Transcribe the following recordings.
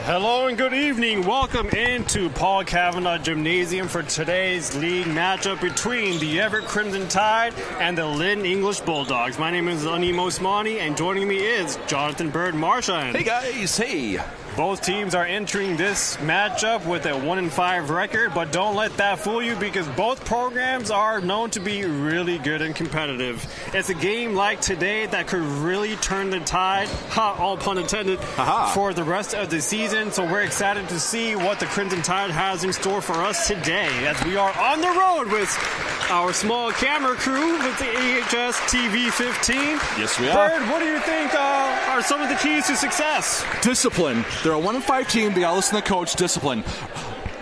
Hello and good evening. Welcome into Paul Kavanaugh Gymnasium for today's league matchup between the Everett Crimson Tide and the Lynn English Bulldogs. My name is Anim Osmani, and joining me is Jonathan Bird-Marchand. Hey guys, hey. Both teams are entering this matchup with a 1-5 record, but don't let that fool you because both programs are known to be really good and competitive. It's a game like today that could really turn the tide, all pun intended, for the rest of the season. So we're excited to see what the Crimson Tide has in store for us today as we are on the road with our small camera crew with the AHS TV 15. Yes, we are. Bird, what do you think are some of the keys to success? Discipline. They're a 1-5 team. They got to listen to coach. Discipline.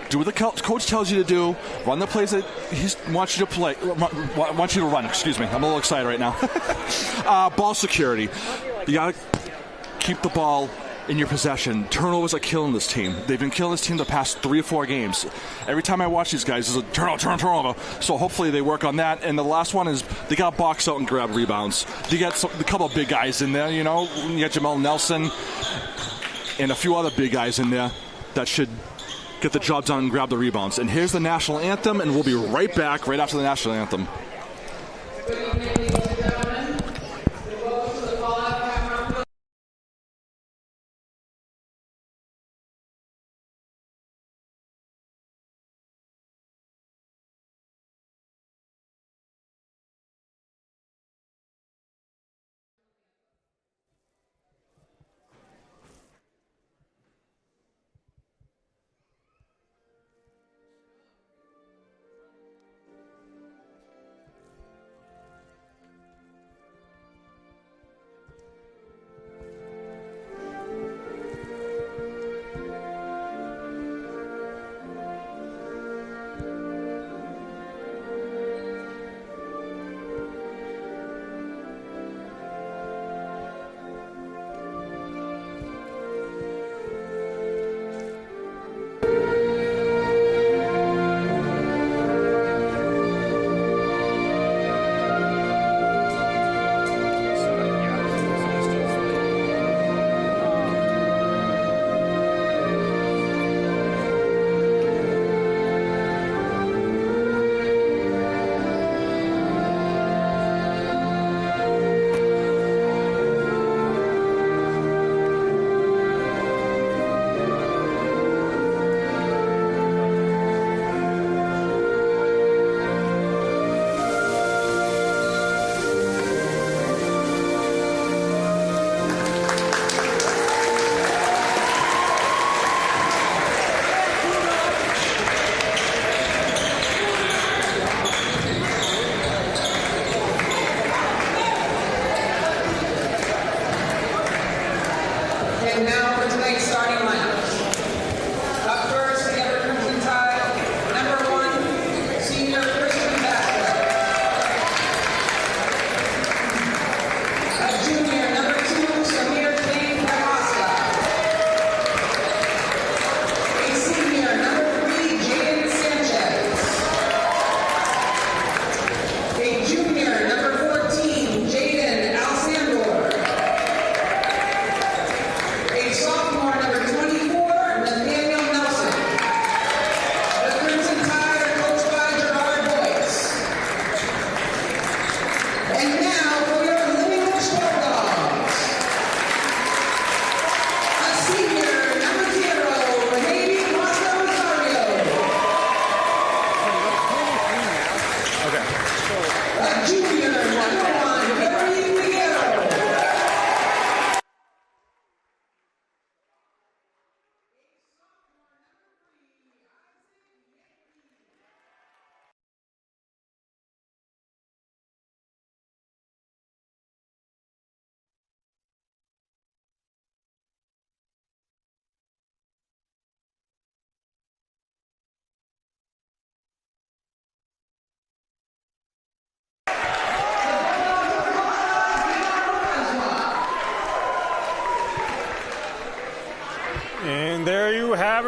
Do what the coach tells you to do. Run the plays that he wants you to play. Wants you to run. Excuse me. I'm a little excited right now. Ball security. You got to keep the ball in your possession. Turnovers are killing this team. They've been killing this team the past 3 or 4 games. Every time I watch these guys, there's a turnover. So hopefully they work on that. And the last one is they got to box out and grab rebounds. You got a couple of big guys in there, you know. You got Jamal Nelson and a few other big guys in there that should get the job done and grab the rebounds. And here's the national anthem, and we'll be right back right after the national anthem.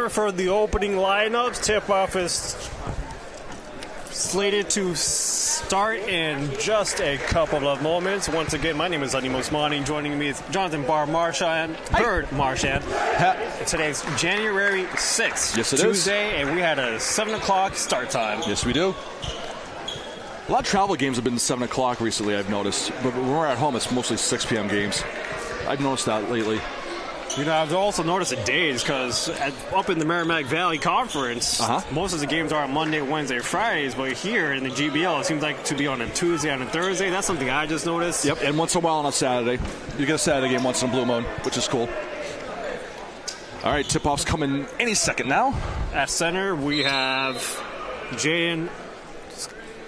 here for the opening lineups. Tip-off is slated to start in just a couple of moments. Once again, my name is Adi Mosmani. Joining me is Jonathan Marchand. Today's January 6th, yes, Tuesday, and we had a 7 o'clock start time. Yes, we do. A lot of travel games have been 7 o'clock recently, I've noticed. But when we're at home, it's mostly 6 p.m. games. I've noticed that lately. You know, I've also noticed the days because up in the Merrimack Valley Conference, most of the games are on Monday, Wednesday, Fridays. But here in the GBL, it seems like to be on a Tuesday and a Thursday. That's something I just noticed. Yep, and once in a while on a Saturday. You get a Saturday game once in a blue moon, which is cool. All right, tip-off's coming any second now. At center, we have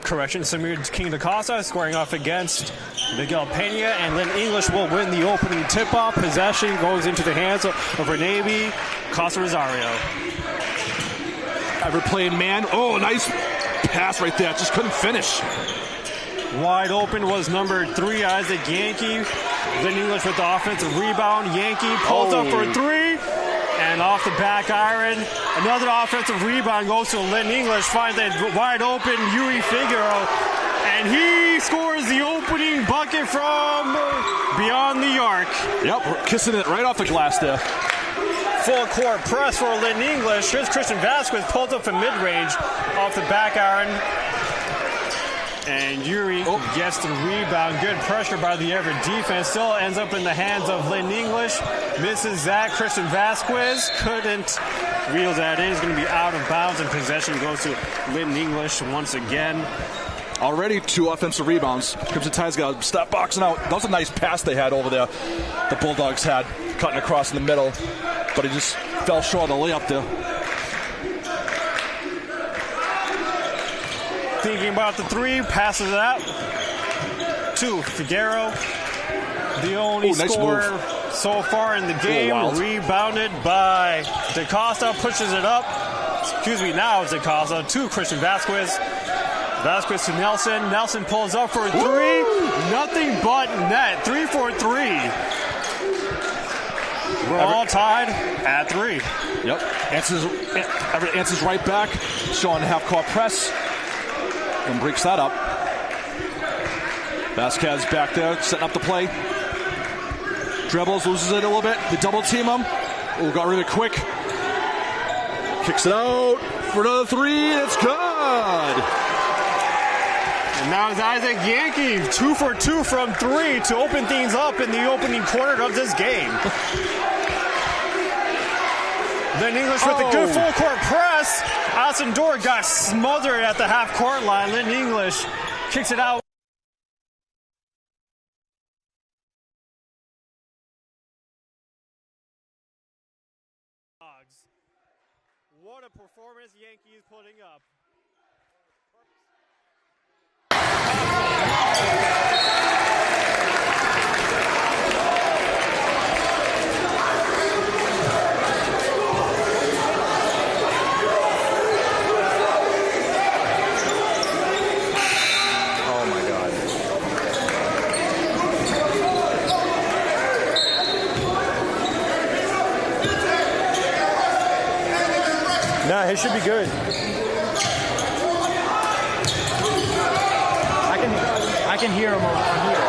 Samir King DaCosta squaring off against Miguel Pena, and Lynn English will win the opening tip-off. Possession goes into the hands of Renabi Costa Rosario. Everett playing man. Oh, nice pass right there. Just couldn't finish. Wide open was number 3, Isaac Yankee. Lynn English with the offensive rebound. Yankee pulls up for 3. And off the back iron, another offensive rebound goes to Lynn English, finds a wide open Yuri Figueroa, and he scores the opening bucket from beyond the arc. Yep, we're kissing it right off the glass there. Full court press for Lynn English. Here's Christian Vasquez, pulls up from mid-range off the back iron. And Yuri gets the rebound. Good pressure by the Everett defense. Still ends up in the hands of Lynn English. Misses that. Christian Vasquez couldn't reel that in. He's going to be out of bounds, and possession goes to Lynn English once again. Already 2 offensive rebounds. Crimson Tide's got to stop boxing out. That was a nice pass they had over there. The Bulldogs had cutting across in the middle, but he just fell short of the layup there. Thinking about the 3, passes it out to Figueroa. The only scorer so far in the game. Rebounded by DaCosta, pushes it up. Now it's DaCosta to Christian Vasquez. Vasquez to Nelson. Nelson pulls up for 3. Nothing but net. 3 for 3. We're all tied at 3. Yep. Everett answers right back, showing half-court press. And breaks that up. Vasquez back there, setting up the play. Dribbles, loses it a little bit. They double team him. Got rid of it quick. Kicks it out for another 3. It's good. And now it's Isaac Yankee, 2 for 2 from 3 to open things up in the opening quarter of this game. Then English with a good full court press. Asendor got smothered at the half court line. Lynn English kicks it out. What a performance Yankee is putting up. Nah, it should be good. I can hear him on here.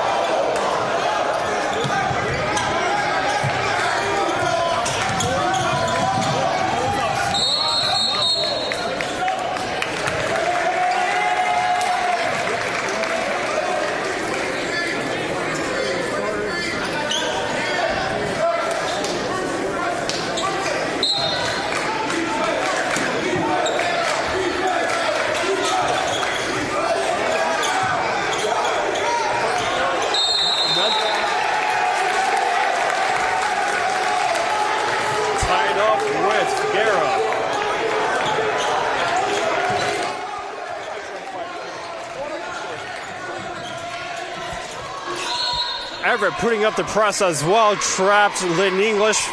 Everett putting up the press as well, trapped Lynn English,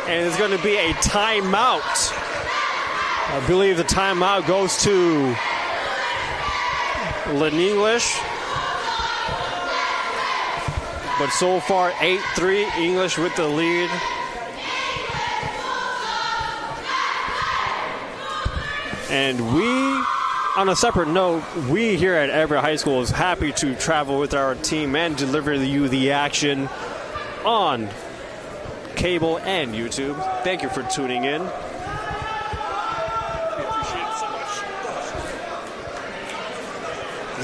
and it's going to be a timeout. I believe the timeout goes to Lynn English. But so far, 8-3, English with the lead. And we, on a separate note, we here at Everett High School is happy to travel with our team and deliver you the action on cable and YouTube. Thank you for tuning in.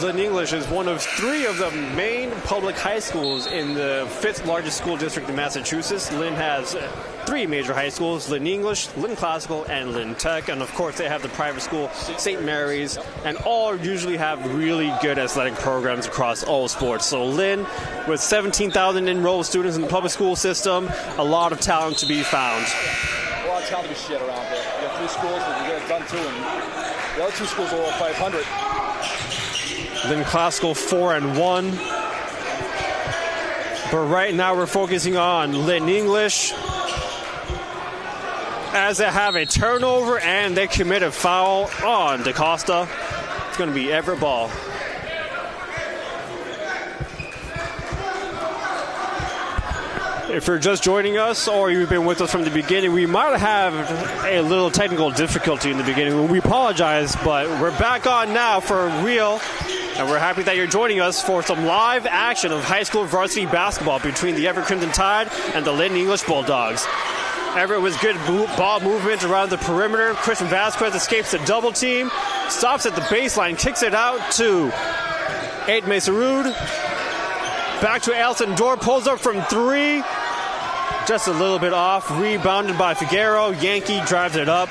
Lynn English is one of 3 of the main public high schools in the 5th largest school district in Massachusetts. Lynn has 3 major high schools: Lynn English, Lynn Classical, and Lynn Tech. And of course, they have the private school, St. Mary's, and all usually have really good athletic programs across all sports. So Lynn, with 17,000 enrolled students in the public school system, a lot of talent to be found. A lot of talent to be shared around there. You have 3 schools that you get it done too, and the other 2 schools are all 500. Lynn Classical 4-1. But right now we're focusing on Lynn English as they have a turnover and they commit a foul on DaCosta. It's going to be Everett ball. If you're just joining us or you've been with us from the beginning, we might have a little technical difficulty in the beginning. We apologize, but we're back on now for real. And we're happy that you're joining us for some live action of high school varsity basketball between the Everett Crimson Tide and the Lynn English Bulldogs. Everett with good ball movement around the perimeter. Christian Vasquez escapes the double team, stops at the baseline, kicks it out to Aid Mesarud. Back to Alison Dorr, pulls up from 3. Just a little bit off. Rebounded by Figueroa. Yankee drives it up.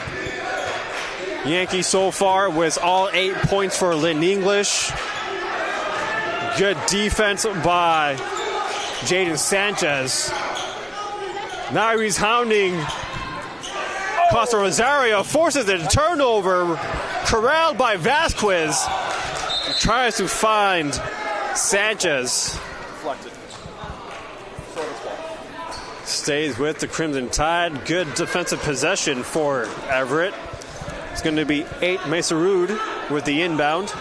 Yankee so far with all 8 points for Lynn English. Good defense by Jaden Sanchez. Now he's hounding Costa Rosario. Forces a turnover. Corralled by Vasquez. Tries to find Sanchez. Stays with the Crimson Tide. Good defensive possession for Everett. It's going to be 8 Mesarud with the inbound.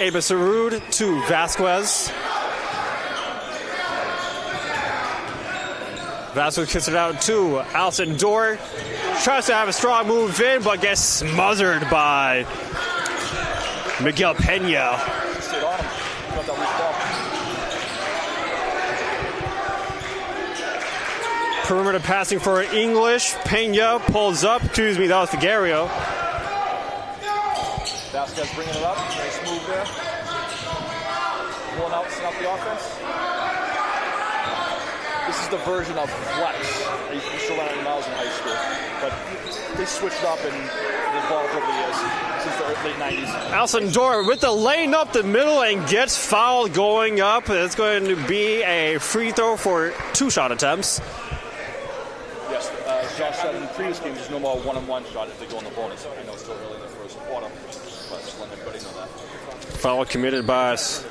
Mesarud to Vasquez. Vasquez kicks it out to Alison Dorr. Tries to have a strong move in, but gets smothered by Miguel Pena. Perimeter passing for English. Pena pulls up. Excuse me, that was Figueroa. Vasquez bringing it up. Nice move there. Pulling out, setting up the offense. This is the version of flex. I used to run it when I was in high school. But they switched up and evolved over the years since the late 90s. Alison Dorr with the lane up the middle and gets fouled going up. It's going to be a free throw for 2 shot attempts. Yes, Josh said in the previous game there's no more one-on-one shot if they go on the bonus. I know it's still early in the first quarter, but just letting everybody know that. Foul committed by us.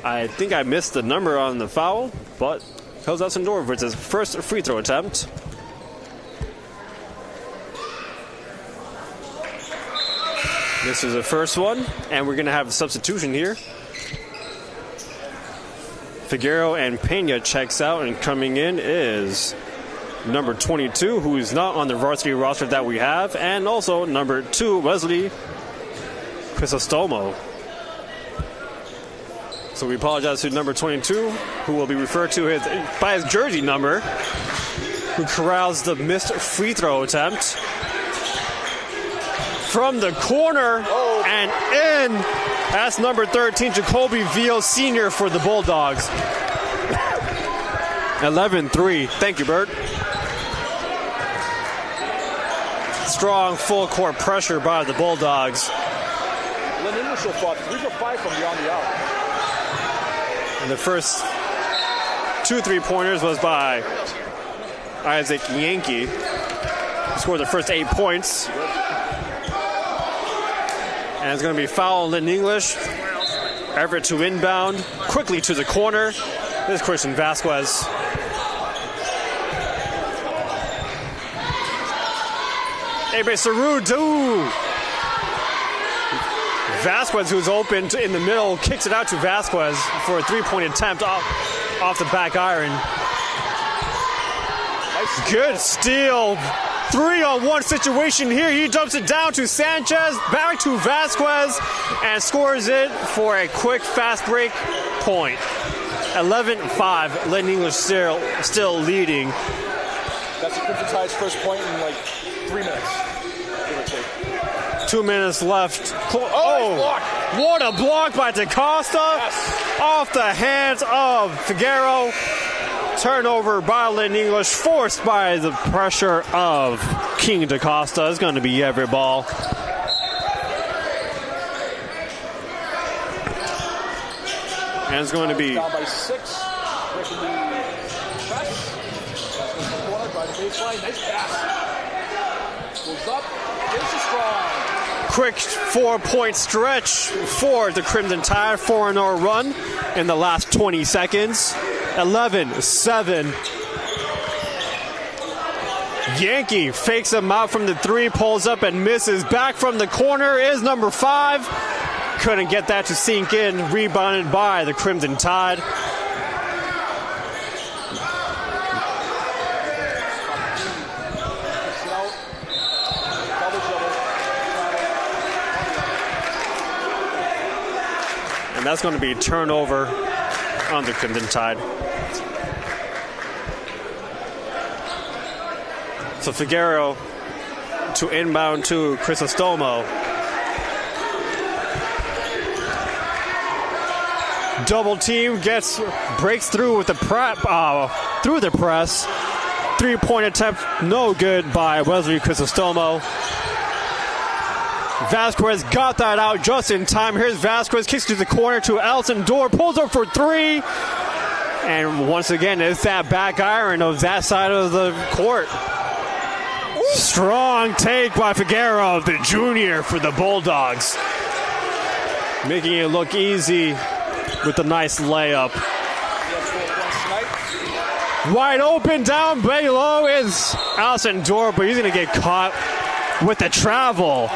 I think I missed the number on the foul, but goes Alison Dorr for his first free throw attempt. This is the first one, and we're going to have a substitution here. Figueroa and Pena checks out, and coming in is number 22, who is not on the varsity roster that we have, and also number 2, Wesley Crisostomo. So we apologize to number 22, who will be referred to by his jersey number, who corrals the missed free throw attempt. From the corner and in. That's number 13, Jacoby Veal Sr. for the Bulldogs. 11-3. Thank you, Bert. Strong full court pressure by the Bulldogs. Lynn English so far 3 for 5 from beyond the arc. And the first 2 3-pointers was by Isaac Yankee. He scored the first 8 points. And it's going to be foul Lynn English. Everett to inbound. Quickly to the corner. This is Christian Vasquez. Mesarud. Vasquez, who's open in the middle, kicks it out to Vasquez for a 3-point attempt off the back iron. Good steal. 3-on-1 situation here. He dumps it down to Sanchez, back to Vasquez, and scores it for a quick fast break point. 11-5. Lynn English still leading. That's the Crimson Tide's first point in like 3 minutes. 2 minutes left. Nice what a block by DaCosta. Yes. Off the hands of Figueroa. Turnover by Lynn English, forced by the pressure of King DaCosta. It's going to be Everett ball. And it's going to be down by 6. Breaking the press. That's the corner by the baseline. Nice pass. Goes up. Finishes strong. Quick 4-point stretch for the Crimson Tide. 4-0 run in the last 20 seconds. 11-7. Yankee fakes him out from the 3, pulls up and misses. Back from the corner is number 5. Couldn't get that to sink in. Rebounded by the Crimson Tide. And that's going to be a turnover on the Crimson Tide. So Figueroa to inbound to Crisostomo. Double team breaks through with the through the press. 3-point attempt, no good by Wesley Crisostomo. Vasquez got that out just in time. Here's Vasquez, kicks to the corner to Elson Dorr, pulls up for 3. And once again, it's that back iron of that side of the court. Strong take by Figueroa, the junior for the Bulldogs. Making it look easy with a nice layup. Wide open down below is Elson Dorr, but he's going to get caught with the travel.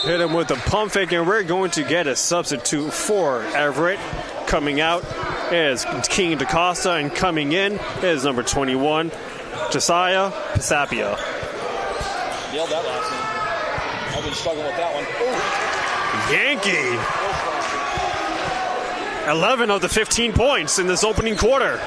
Hit him with the pump fake, and we're going to get a substitute for Everett. Coming out is King DaCosta, and coming in is number 21, Josiah Pisapia. Nailed that last one. I've been struggling with that one. Yankee. 11 of the 15 points in this opening quarter.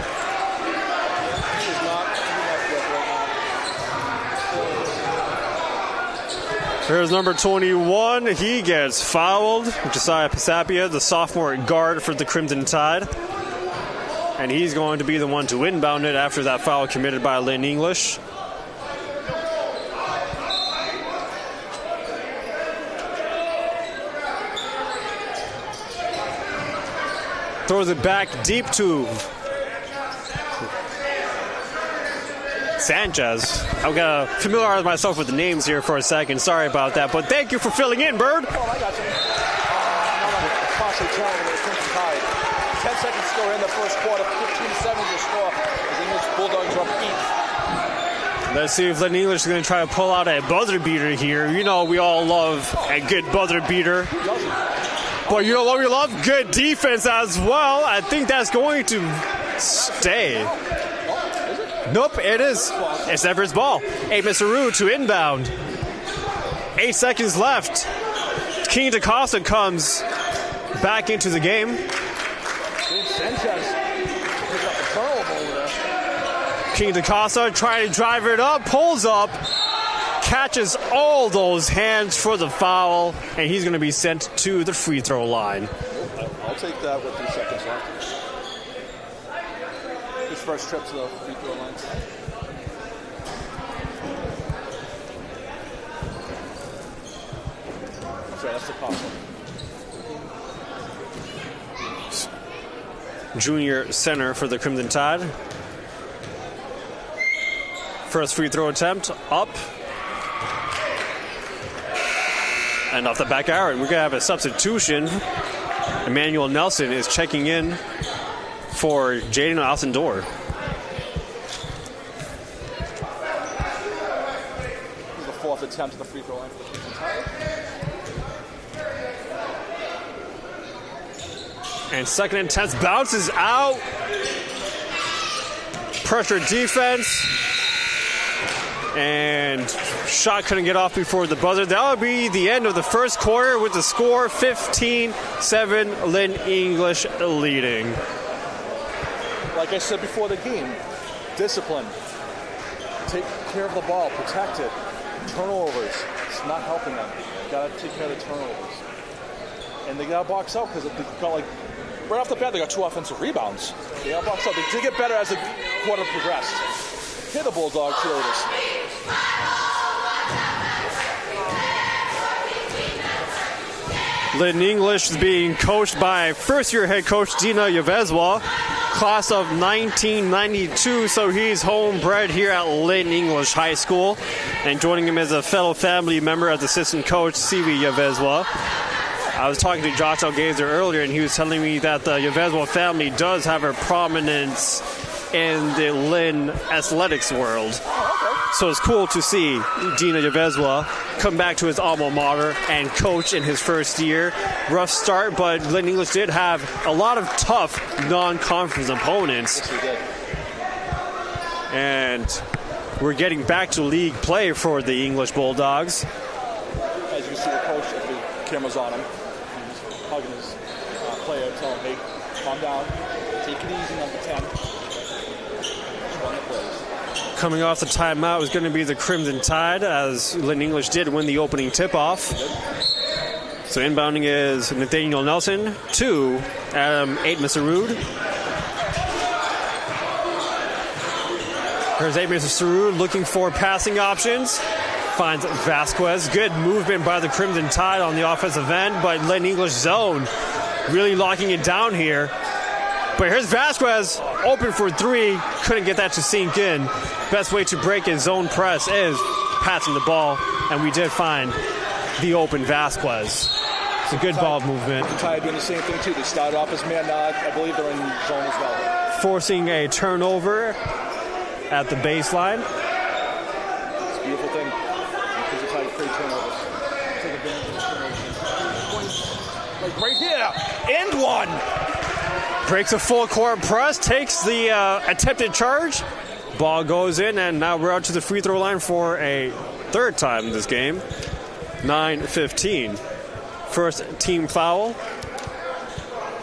Here's number 21. He gets fouled. Josiah Pisapia, the sophomore guard for the Crimson Tide. And he's going to be the one to inbound it after that foul committed by Lynn English. Throws it back deep to Sanchez. I'm going to familiarize myself with the names here for a second. Sorry about that, but thank you for filling in, Bird. Oh, I got you. Costly challenge with the Crimson Tide. 10 seconds score in the first quarter. 15-7 to score. The English Bulldogs are up 8. Let's see if Lynn English is going to try to pull out a buzzer beater here. You know we all love a good buzzer beater. But you know what we love? Good defense as well. I think that's going to stay. Nope, it is. It's Everett's ball. Mr. Rue to inbound. 8 seconds left. King DaCosta comes back into the game. King DaCosta trying to drive it up, pulls up, catches all those hands for the foul, and he's going to be sent to the free throw line. I'll take that with 3 seconds left. His first trip to the free throw line. Sorry, that's the cost. Junior center for the Crimson Tide. First free throw attempt, up. And off the back iron, we're going to have a substitution. Emmanuel Nelson is checking in for Jaden Alcindor. The fourth attempt at the free throw line for the Crimson Tide. And second and 10 bounces out. Pressure defense. And shot couldn't get off before the buzzer. That would be the end of the first quarter with the score 15-7, Lynn English leading. Like I said before the game, discipline. Take care of the ball, protect it. Turnovers, it's not helping them. You gotta take care of the turnovers. And they got box out because they got right off the bat, they got 2 offensive rebounds. They got box out. They did get better as the quarter progressed. Here the Bulldog cheerleaders. Lynn English is being coached by first-year head coach Dina Yavezwa, class of 1992, so he's homebred here at Lynn English High School. And joining him as a fellow family member as assistant coach, Sivi Yavezwa. I was talking to Josh Algazer earlier, and he was telling me that the Yavezwa family does have a prominence in the Lynn athletics world. So it's cool to see Dina Yavezwa come back to his alma mater and coach in his first year. Rough start, but Lynn English did have a lot of tough non-conference opponents. Yes, we did. And we're getting back to league play for the English Bulldogs. As you see the coach, if the camera's on him, he's hugging his player, telling him, hey, calm down, take it easy, number 10. Coming off the timeout is going to be the Crimson Tide, as Lynn English did win the opening tip-off. So inbounding is Nathaniel Nelson to Adam 8 Sarud. Here's 8 Sarud looking for passing options. Finds Vasquez. Good movement by the Crimson Tide on the offensive end, but Lynn English zone really locking it down here. But here's Vasquez, open for 3. Couldn't get that to sink in. Best way to break his zone press is passing the ball, and we did find the open Vasquez. It's a good ball movement. The Tide doing the same thing, too. They started off as man, now I believe they're in zone as well. Forcing a turnover at the baseline. It's a beautiful thing. Because the Tide create turnovers. Take advantage of the turnovers. Like right here, end one. Breaks a full court press, takes the attempted charge. Ball goes in, and now we're out to the free throw line for a third time in this game. 9-15. First team foul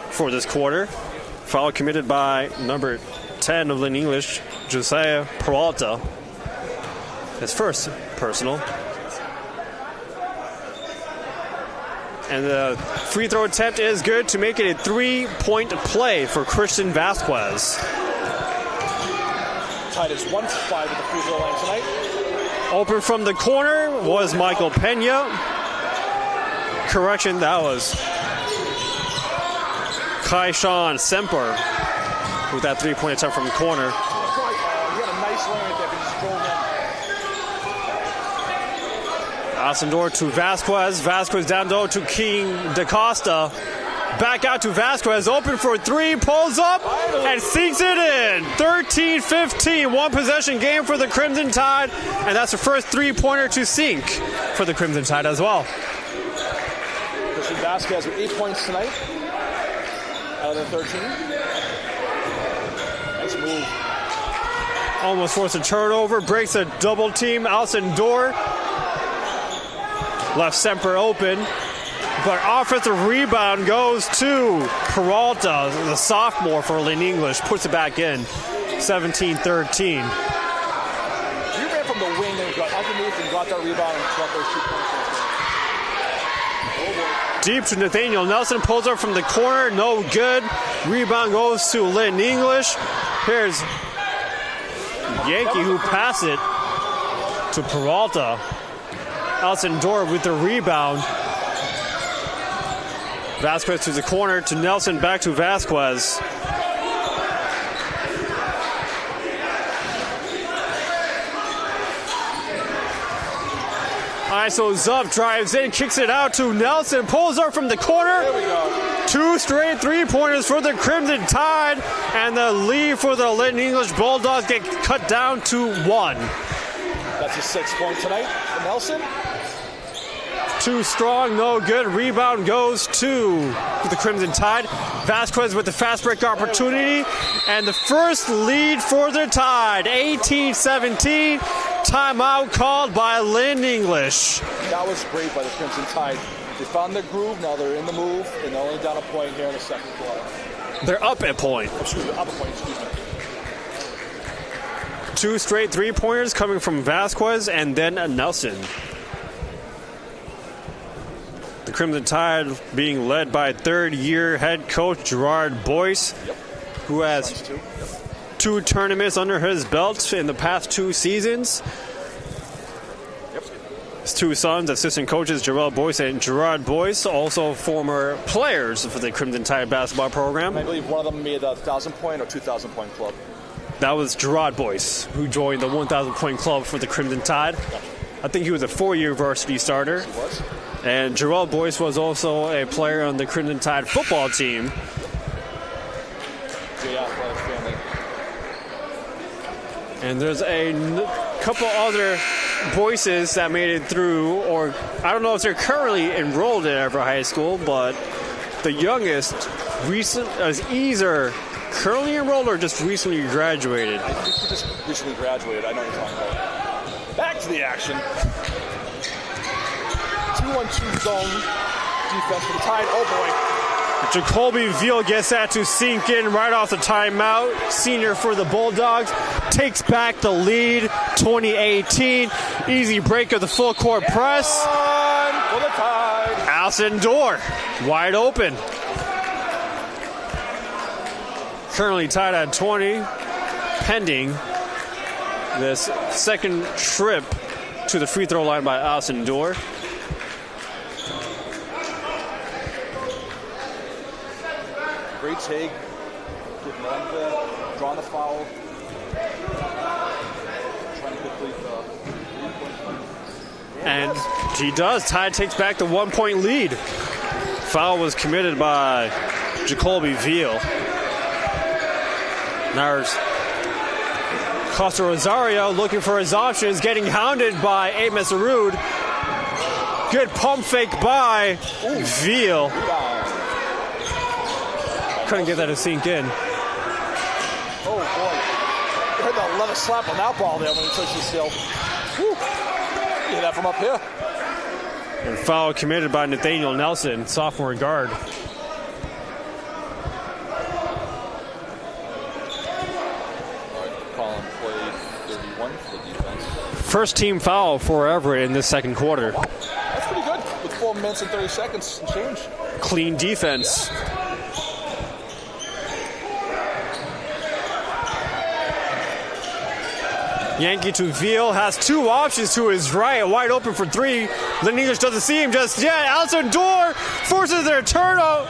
for this quarter. Foul committed by number 10 of Lynn English, Josiah Peralta. His first personal. And the free throw attempt is good to make it a 3-point play for Christian Vasquez. Tide is 1 for 5 at the free throw line tonight. Open from the corner was Michael Pena. Correction, that was Kaishan Semper with that 3-point attempt from the corner. He had a nice lane at that, but he just drove in. Ascendor to Vasquez. Vasquez down low to King DaCosta. Back out to Vasquez. Open for 3. Pulls up and sinks it in. 13-15. One possession game for the Crimson Tide. And that's the first 3-pointer to sink for the Crimson Tide as well. Christian Vasquez with 8 points tonight out of the 13. Nice move. Almost forced a turnover. Breaks a double team. Ascendor. Left Semper open, but offensive rebound goes to Peralta, the sophomore for Lynn English, puts it back in, 17-13. He ran from the wing and got underneath and got that rebound and got those 2 points. Deep to Nathaniel Nelson, pulls up from the corner, no good. Rebound goes to Lynn English. Here's Yankee who passed it to Peralta. Alcindor with the rebound. Vasquez to the corner to Nelson, back to Vasquez. ISO Zup drives in, kicks it out to Nelson, pulls up from the corner. There we go. 2 straight 3-pointers for the Crimson Tide, and the lead for the Lynn English Bulldogs get cut down to 1. That's a 6-point tonight for Nelson. Too strong, no good. Rebound goes to the Crimson Tide. Vasquez with the fast break opportunity. And the first lead for the Tide. 18-17. Timeout called by Lynn English. That was great by the Crimson Tide. They found their groove. Now they're in the move. And they're only down a point here in the second quarter. They're up a point. Excuse me, up a point, excuse me. 2 straight three-pointers coming from Vasquez and then Nelson. The Crimson Tide being led by third-year head coach Gerard Boyce, who has 2 tournaments under his belt in the past 2 seasons. His 2 sons, assistant coaches Gerard Boyce and Gerard Boyce, also former players for the Crimson Tide basketball program. I believe one of them made a 1,000-point or 2,000-point club. That was Gerard Boyce, who joined the 1,000-point club for the Crimson Tide. I think he was a 4-year varsity starter. He was. And Gerald Boyce was also a player on the Crimson Tide football team. Family. And there's a couple other Boyces that made it through, or I don't know if they're currently enrolled at Everett High School, but the youngest is either currently enrolled or just recently graduated. I think he just recently graduated. I know what you're talking about. Back to the action. 2-1-2 zone defense for the Tide. Oh, boy. Jacoby Veal gets that to sink in right off the timeout. Senior for the Bulldogs takes back the lead, 2018. Easy break of the full court press. For the Tide. Allison Dorr, wide open. Currently tied at 20, pending this second trip to the free throw line by Allison Dorr. Great take. Getting on there. Drawing the foul. Trying to complete the 3-point. And he does. Tide takes back the 1-point lead. Foul was committed by Jacoby Veal. Now Costa Rosario looking for his options, getting hounded by Amos Arud. Good pump fake by Veal. Couldn't get that to sink in. Oh, boy. You heard that leather slap on that ball there when he touched the sill. Whew. You hear that from up here? And foul committed by Nathaniel Nelson, sophomore guard. Colin played 31 for defense. First team foul for Everett in this second quarter. That's pretty good with 4 minutes and 30 seconds and change. Clean defense. Yankee to Veal, has 2 options to his right, wide open for 3. Lynn English doesn't see him just yet. Allison Dorr forces their turnover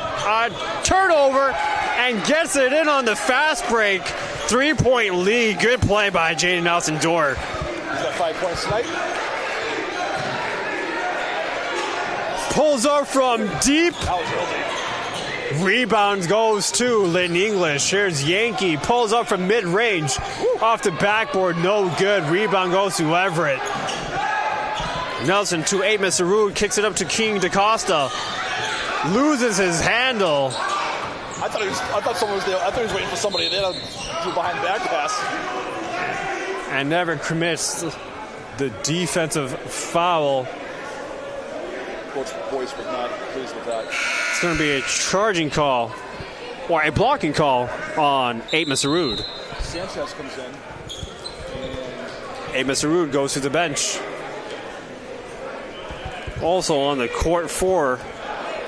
and gets it in on the fast break. 3-point lead. Good play by Jaden Allison Dorr. He's got 5 points tonight. Pulls up from deep. That was real deep. Rebound goes to Lynn English. Here's Yankee. Pulls up from mid-range. Off the backboard. No good. Rebound goes to Everett. Nelson to Amos Arud. Kicks it up to King DaCosta. Loses his handle. I thought someone was there. I thought he was waiting for somebody there to do behind the back pass. And never commits the defensive foul. Coach Boyce was not pleased with that. It's going to be a charging call, or a blocking call on Amos Arud. Sanchez comes in. Amos Arud goes to the bench. Also on the court for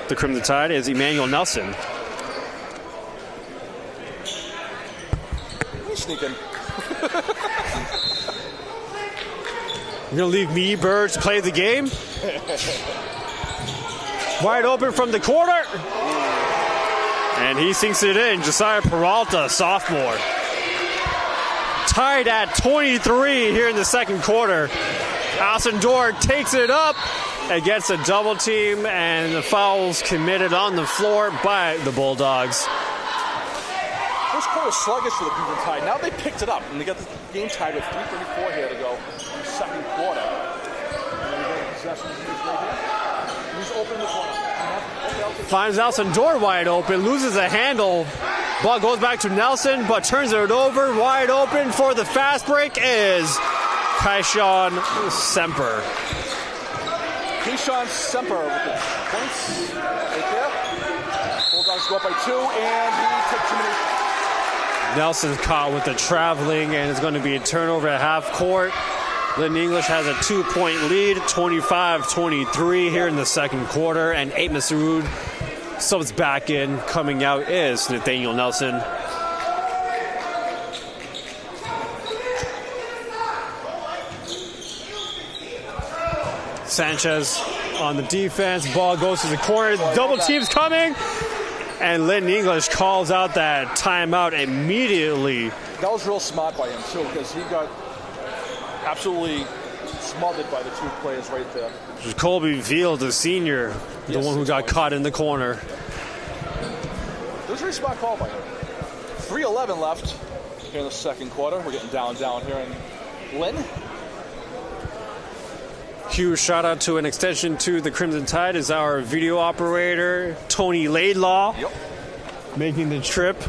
the Crimson Tide is Emmanuel Nelson. He's sneaking. You're going to leave me, Bird, to play the game? Wide open from the corner. And he sinks it in. Josiah Peralta, sophomore. Tied at 23 here in the second quarter. Allison Dorr takes it up and gets a double team, and the foul's committed on the floor by the Bulldogs. First quarter sluggish for the Crimson Tide. Now they picked it up, and they got the game tied with 3:34 here to go in the second quarter. And then we got possession right here. He's open in the corner. Finds Nelson Dorr wide open, loses a handle. Ball goes back to Nelson, but turns it over. Wide open for the fast break is Kaishon Semper. Kaishon Semper with the points right there. Bulldogs go up by 2, and he took too many. Nelson's caught with the traveling, and it's going to be a turnover at half court. Lynn English has a 2-point lead, 25-23 here in the second quarter, and Eight Masood subs back in. Coming out is Nathaniel Nelson. Sanchez on the defense. Ball goes to the corner. Double teams coming. And Lynn English calls out that timeout immediately. That was real smart by him, too, because he got absolutely smothered by the 2 players right there. Colby Veal, the senior, the one who got caught in the corner. It was a very smart call by him. 3:11 left here in the second quarter. We're getting down here in Lynn. Huge shout out to an extension to the Crimson Tide is our video operator, Tony Laidlaw, making the trip.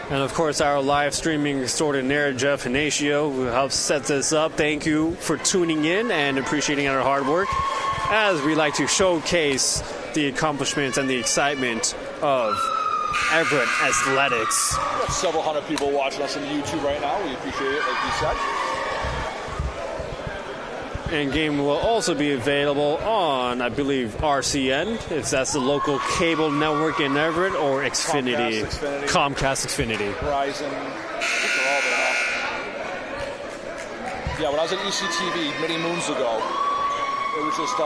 And of course, our live streaming extraordinaire, Jeff Ignacio, who helps set this up. Thank you for tuning in and appreciating our hard work as we like to showcase the accomplishments and the excitement of Everett Athletics. We have several hundred people watching us on YouTube right now. We appreciate it, like you said. And game will also be available on, I believe, RCN, if that's the local cable network in Everett, or Xfinity. Comcast Xfinity. Verizon. I think they're all there now. Yeah, when I was at ECTV many moons ago, it was just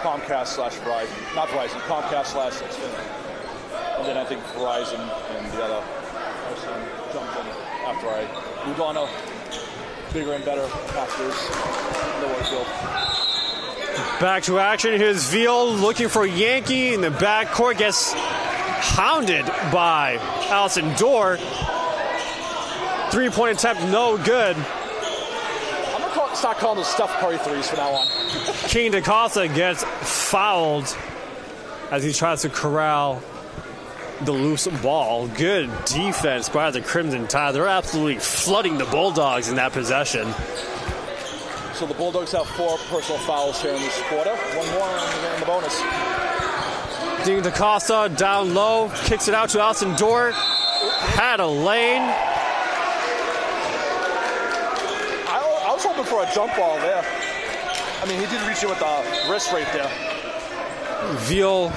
Comcast/Verizon. Not Verizon, Comcast/Xfinity. And then I think Verizon and the other person jumped in after I moved on to bigger and better pastures in the Warfield. Back to action. Here's Veal looking for Yankee in the backcourt. Gets hounded by Allison Dorr. 3-point attempt, no good. I'm going to start calling those Steph Curry threes from now on. King DaCosta gets fouled as he tries to corral the loose ball. Good defense by the Crimson Tide. They're absolutely flooding the Bulldogs in that possession. So the Bulldogs have 4 personal fouls here in this quarter. 1 more in the bonus. King DaCosta down low, kicks it out to Allison Dorr. Had a lane. I was hoping for a jump ball there. I mean, he did reach it with the wrist right there. Veal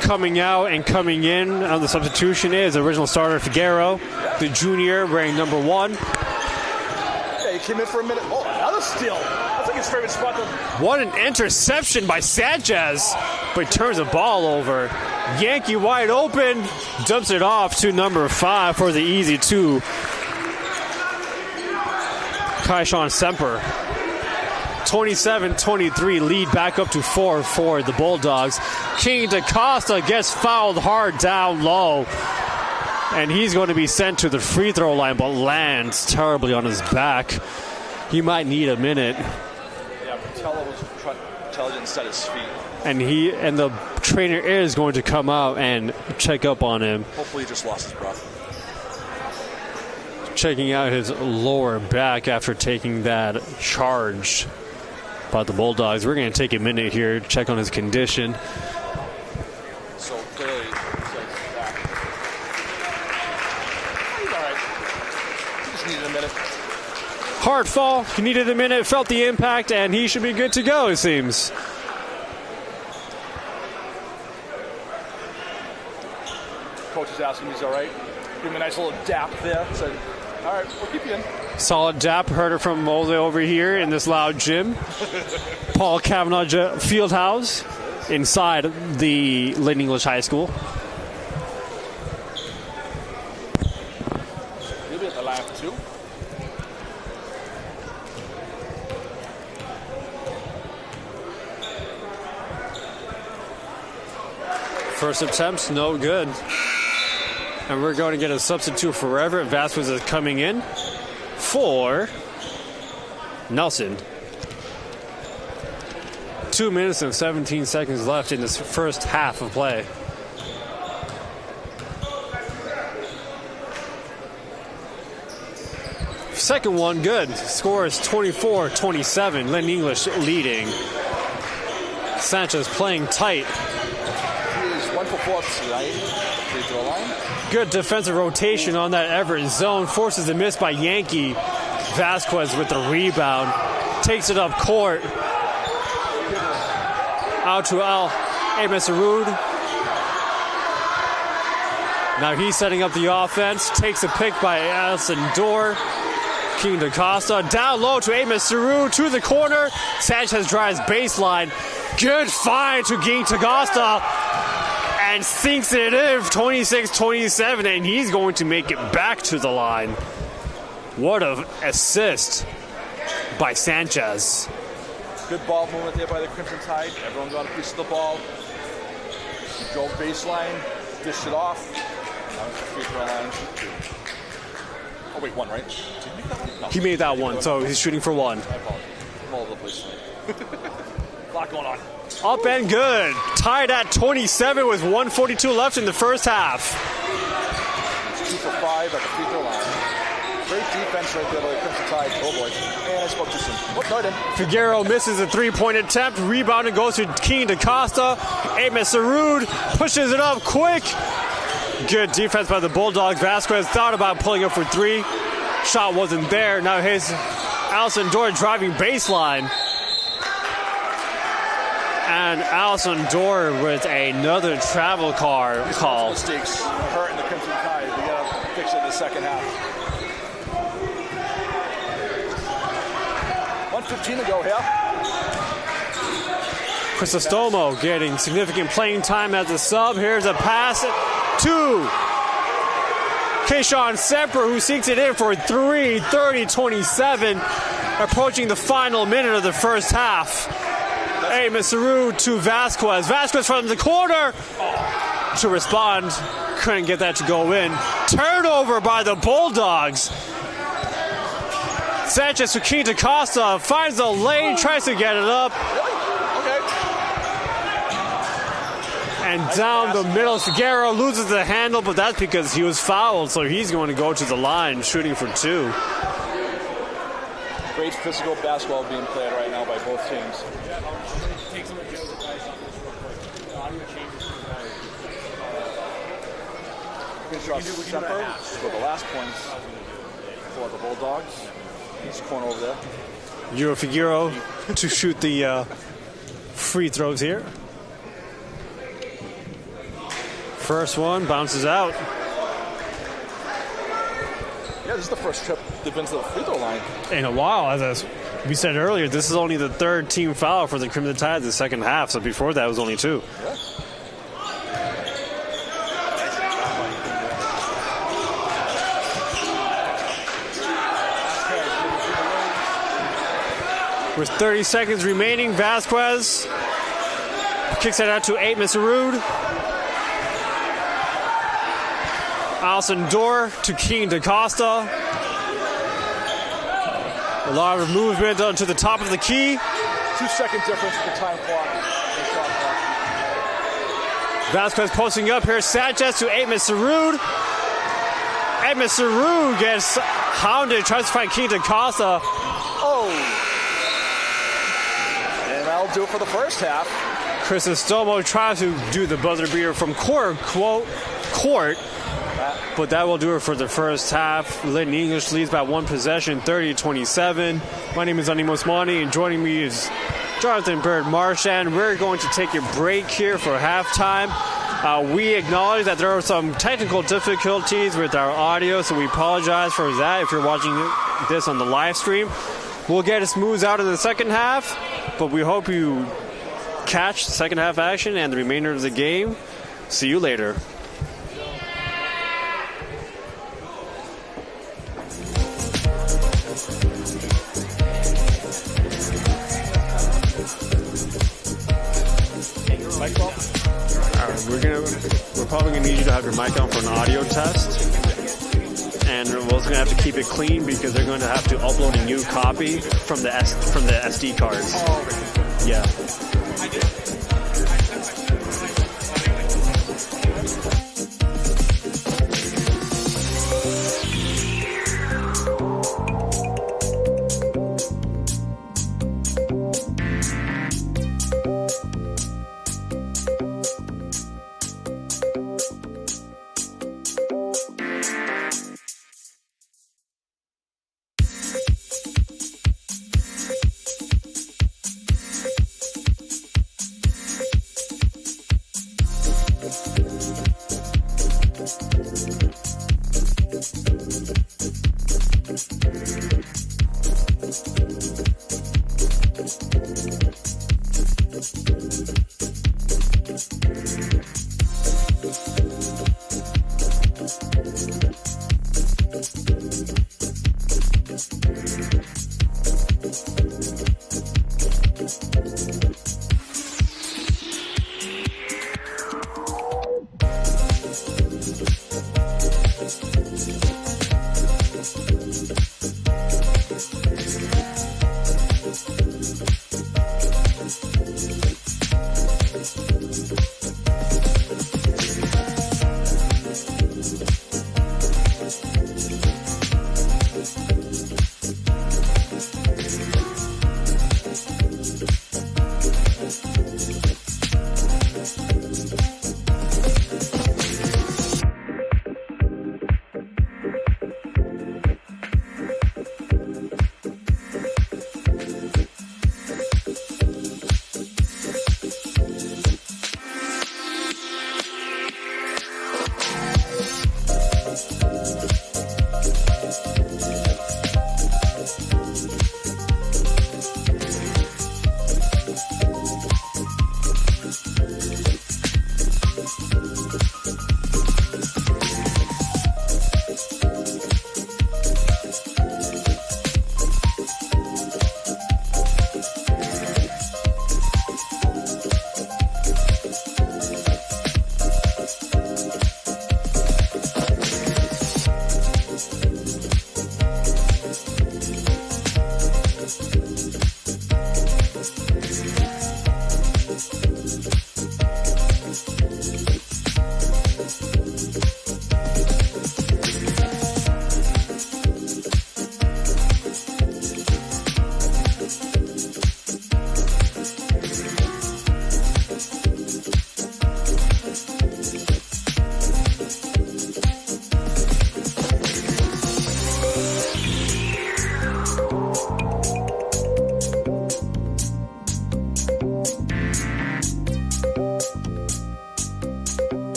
coming out and coming in on the substitution is original starter Figueroa, the junior, wearing number 1. Yeah, he came in for a minute. Oh, another steal. That's like his favorite spot. What an interception by Sanchez, but turns the ball over. Yankee wide open, dumps it off to number 5 for the easy 2. Kaishon Semper. 27-23 lead back up to 4 for the Bulldogs. King DaCosta gets fouled hard down low, and he's going to be sent to the free throw line, but lands terribly on his back. He might need a minute. Yeah, Patella didn't set his feet. And the trainer is going to come out and check up on him. Hopefully he just lost his breath. Checking out his lower back after taking that charge by the Bulldogs. We're going to take a minute here to check on his condition. So clearly, he's all right. He just needed a minute. Hard fall. He needed a minute, felt the impact, and he should be good to go, it seems. Coach is asking if he's all right. Give him a nice little dap there. Said, all right, we'll keep you in. Solid dap. Heard it from Mose over here in this loud gym. Paul Kavanaugh Fieldhouse inside the Lynn English High School. He'll be at the line too. First attempt, no good. And we're going to get a substitute for Everett. Vasquez is coming in for Nelson. 2 minutes and 17 seconds left in this first half of play. Second one, good. Score is 24-27. Lynn English leading. Sanchez playing tight. He is 1 for 4 tonight. Free throw line. Good defensive rotation on that Everett zone. Forces a miss by Yankee. Vasquez with the rebound. Takes it up court. Out to Al-Masarud. Now he's setting up the offense. Takes a pick by Allison Dorr. King DaCosta down low to Masarud to the corner. Sanchez drives baseline. Good find to King DaCosta. And sinks it in 26-27. And he's going to make it back to the line. What an assist by Sanchez. Good ball movement there by the Crimson Tide. Everyone got a piece of the ball. He drove baseline, dished it off. Now it's the free throw line. Oh, wait, 1, right? Did he make that one? No. He made that one, so he's shooting for 1. I apologize. I'm all over the place. A lot going on. Up and good. Tied at 27 with 1:42 left in the first half. It's 2 for 5 at the free throw line. Great defense right there by the Crimson Tide. Oh, boy. And I spoke too soon. Oh, no, I didn't. Figueroa misses a three-point attempt. Rebound goes to King DaCosta. Masarud pushes it up quick. Good defense by the Bulldogs. Vasquez thought about pulling up for 3. Shot wasn't there. Now here's Allison Dorr driving baseline. And Allison Dorr with another travel call. Mistakes hurting the Crimson Tide. We got to fix it in the second half. 1:15 to go here. Crisostomo getting significant playing time as a sub. Here's a pass to Kayshawn Semper, who sinks it in for 3, 30-27. Approaching the final minute of the first half. Masarud to Vasquez. Vasquez from the corner to respond. Couldn't get that to go in. Turnover by the Bulldogs. Sanchez to King DaCosta. Finds the lane, tries to get it up. And down the middle, Figueroa loses the handle, but that's because he was fouled, so he's going to go to the line, shooting for 2. Great physical basketball being played right now by both teams. Good shot, Semper for the last points for the Bulldogs. He's corner over there. Euro Figueroa to shoot the free throws here. First one bounces out. Yeah, this is the first trip they've been to the free throw line in a while. As we said earlier, this is only the 3rd team foul for the Crimson Tide in the second half. So before that, it was only 2. Yeah. With 30 seconds remaining, Vasquez kicks it out to Masarud. Allison Dorr to King DaCosta. A lot of movement onto the top of the key. 2-second difference with the time clock. Vasquez posting up here. Sanchez to Masarud. Masarud gets hounded, tries to find King DaCosta. Oh! And that'll do it for the first half. Crisostomo tries to do the buzzer beater from court, but that will do it for the first half. Lynn English leads by 1 possession, 30-27. My name is Animos Monty, and joining me is Jonathan Bird Marchand. We're going to take a break here for halftime. We acknowledge that there are some technical difficulties with our audio, so we apologize for that if you're watching this on the live stream. We'll get it smoothed out in the second half, but we hope you catch the second half action and the remainder of the game. See you later. We're probably going to need you to have your mic on for an audio test. And we're also going to have to keep it clean because they're going to have to upload a new copy from the SD cards. Yeah.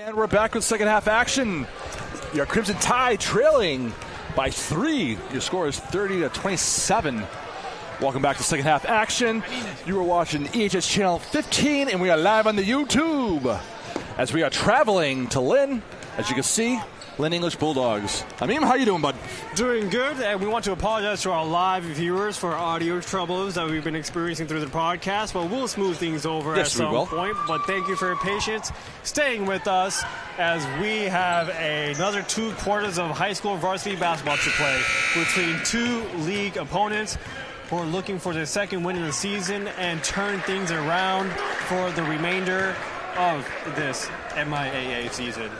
And we're back with second half action. Your Crimson Tide trailing by 3. Your score is 30-27. Welcome back to second half action. You are watching EHS Channel 15, and we are live on the YouTube as we are traveling to Lynn. As you can see, Lynn English Bulldogs. Ameem, how you doing, bud? Doing good, and we want to apologize to our live viewers for audio troubles that we've been experiencing through the podcast, but we'll smooth things over at some point. But thank you for your patience, staying with us as we have another 2 quarters of high school varsity basketball to play between 2 league opponents who are looking for their second win in the season and turn things around for the remainder of this MIAA season.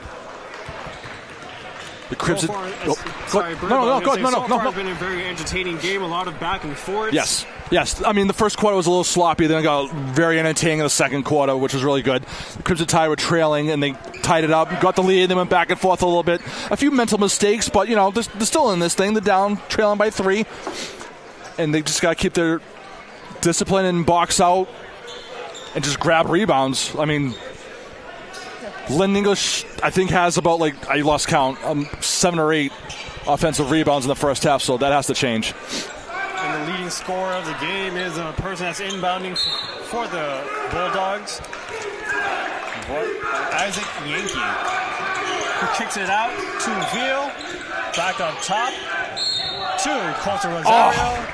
The Crimson. So far, it's been a very entertaining game, a lot of back and forth. Yes. I mean, the first quarter was a little sloppy. Then it got very entertaining in the second quarter, which was really good. The Crimson Tide were trailing, and they tied it up, got the lead, then went back and forth a little bit. A few mental mistakes, but, you know, they're still in this thing. They're down, trailing by 3. And they just got to keep their discipline and box out and just grab rebounds. I mean, Lynn English, I think, has about, I lost count, 7 or 8 offensive rebounds in the first half, so that has to change. And the leading scorer of the game is a person that's inbounding for the Bulldogs, Isaac Yankee, who kicks it out to Veal, back up top to Costa Rosario.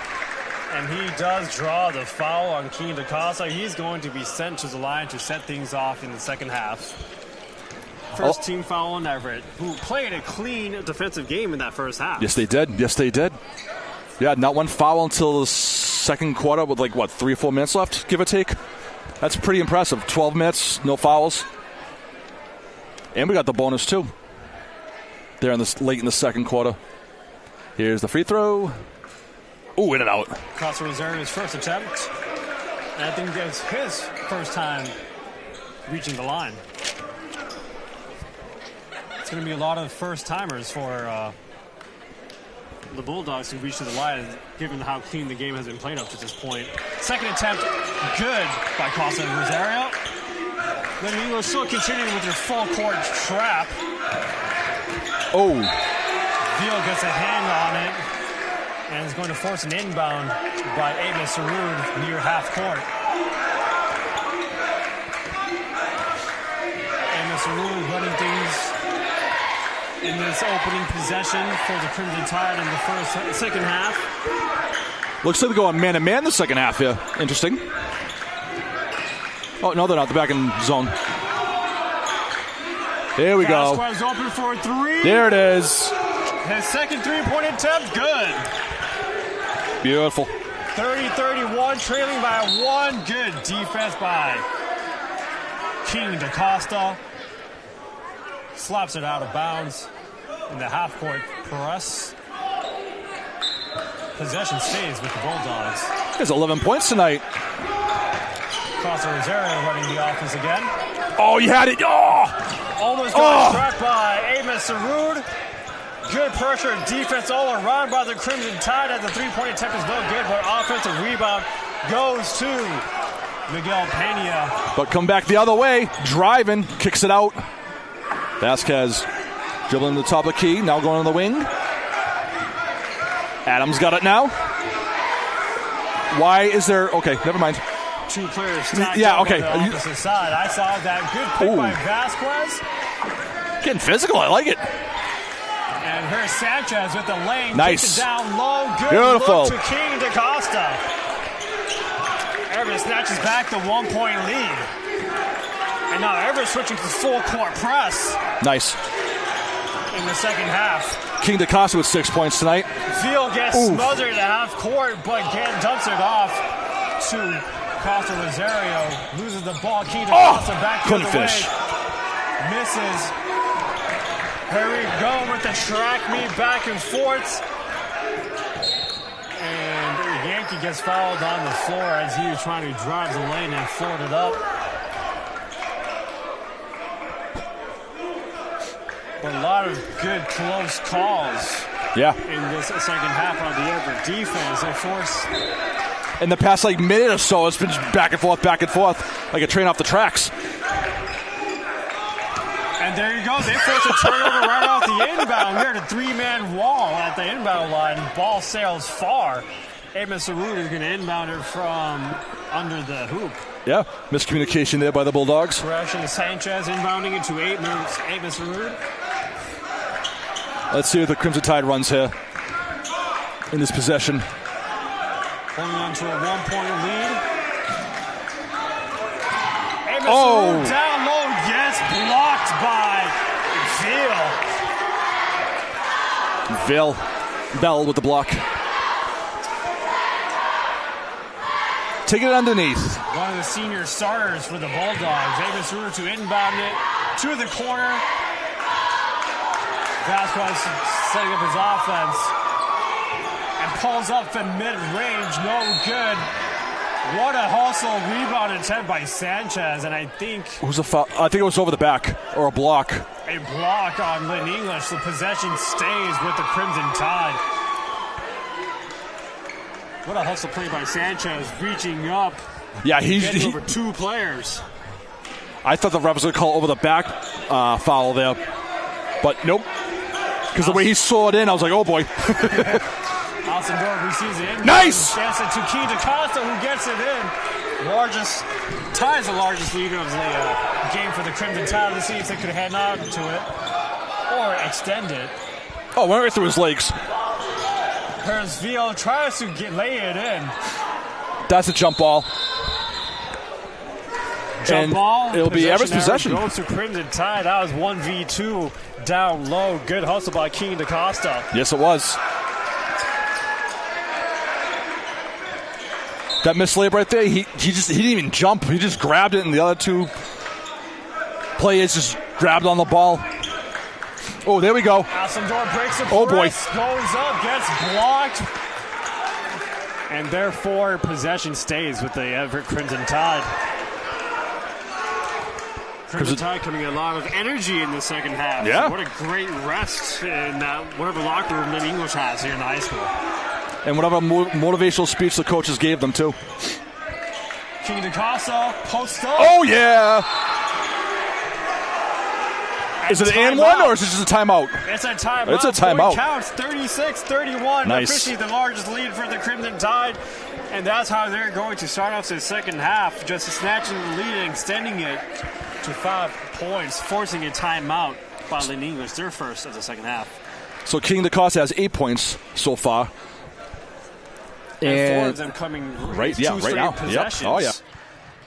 And he does draw the foul on King DaCosta. He's going to be sent to the line to set things off in the second half. First team foul on Everett, who played a clean defensive game in that first half. Yes, they did. Yeah, not one foul until the second quarter with 3 or 4 minutes left, give or take. That's pretty impressive. 12 minutes, no fouls. And we got the bonus, too. There late in the second quarter. Here's the free throw. Ooh, in and out. Costa Rosario's first attempt. And I think that's his first time reaching the line. It's going to be a lot of first-timers for the Bulldogs to reach to the line, given how clean the game has been played up to this point. Second attempt, good by Costa Rosario. Lynn English still continuing with their full-court trap. Oh. Veal gets a hand on it and is going to force an inbound by Amos Sarud near half court. Amos Sarud running things in this opening possession for the Crimson Tide in the second half. Looks like they're going man-to-man the second half here. Interesting. Oh, no, they're not. They're back in zone. There we go. Vasquez open for a three. There it is. His second three-point attempt, good. Beautiful. 30-31, trailing by 1. Good defense by King DaCosta. Slaps it out of bounds in the half-court press. Possession stays with the Bulldogs. There's 11 points tonight. Costa Rosario running the offense again. Oh, you had it. Oh! Almost got struck by Amos Sarud. Good pressure and defense all around by the Crimson Tide as the three-point attempt is no good, but offensive rebound goes to Miguel Pena. But come back the other way, driving, kicks it out. Vasquez dribbling to the top of the key, now going on the wing. Adams got it now. Why is there... Okay, never mind. Two players stacked on the opposite side. I saw that. Good pick by Vasquez. Getting physical, I like it. And here's Sanchez with the lane. Nice. Kicks it down low. Good Beautiful. Look to King DaCosta. Everett snatches back the 1-point lead. And now Everett switching to full court press. Nice. In the second half. King DaCosta with 6 points tonight. Field gets smothered at half court, but dumps it off to Costa Rosario. Loses the ball. King DaCosta back to the finish. Misses. Harry going with the track meet back and forth. And Yankee gets fouled on the floor as he was trying to drive the lane and float it up. But a lot of good close calls. Yeah. In this second half on the Everett defense. They force. In the past minute or so, it's been back and forth, like a train off the tracks. And there you go. They force a turnover right off the inbound. We're at a three-man wall at the inbound line. Ball sails far. Amos Sarud is going to inbound it from under the hoop. Yeah, miscommunication there by the Bulldogs. Correction, Sanchez inbounding it to Amos Sarud. Let's see what the Crimson Tide runs here in this possession. Holding on to a 1-point lead. Amos Sarud down low. Yes, blocked by Veal. Bell with the block. Take it underneath. One of the senior starters for the Bulldogs. Amos Sarud to inbound it to the corner. Vasquez setting up his offense and pulls up from mid-range. No good. What a hustle rebound attempt by Sanchez, and I think it was a foul. I think it was over the back or a block. A block on Lynn English. The possession stays with the Crimson Tide. What a hustle play by Sanchez, reaching up. Yeah, he's over two players. I thought the ref was going to call over the back foul there, but nope. Because the way he saw it in, I was like, oh boy. Austin Dorr receives it in. Nice! Gets it to King DaCosta, who gets it in. Ties the largest lead of the game for the Crimson Tide. Let's see if they could hang on to it or extend it. Oh, went right through his legs. Here's Veal tries to lay it in. That's a jump ball. Jump ball. It'll be Everett's possession. Goes to Crimson Tide. That was 1v2 down low. Good hustle by King DaCosta. Yes, it was. That missed layup right there, he didn't even jump. He just grabbed it, and the other two players just grabbed on the ball. Oh, there we go. Asendor breaks the press, oh boy, goes up, gets blocked, and therefore possession stays with the Everett Crimson Tide. Crimson Tide coming a lot of energy in the second half. Yeah. So what a great rest in that whatever locker room Lynn English has here in the high school. And whatever motivational speech the coaches gave them, too. King DaCosta, post up. Oh, yeah. Is it an and one, or is it just a timeout? It's a timeout. It's a timeout. It counts 36-31. Nice. Officially the largest lead for the Crimson Tide. And that's how they're going to start off the second half. Just snatching the lead and extending it to 5 points, forcing a timeout by Lynn English, their first of the second half. So King DaCosta has 8 points so far. And 4 of them coming right now. Possessions. Yep. Oh, yeah.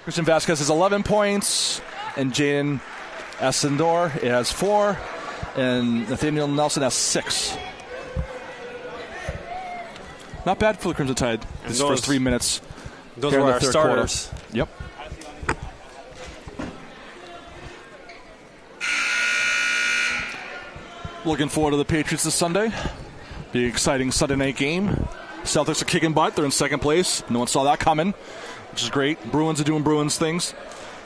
Christian Vasquez has 11 points, and Jaden Asendor has 4, and Nathaniel Nelson has 6. Not bad for the Crimson Tide these first 3 minutes. Those are our starters. Quarter. Yep. Looking forward to the Patriots this Sunday. Be an exciting Sunday night game. Celtics are kicking butt. They're in second place. No one saw that coming, which is great. Bruins are doing Bruins things.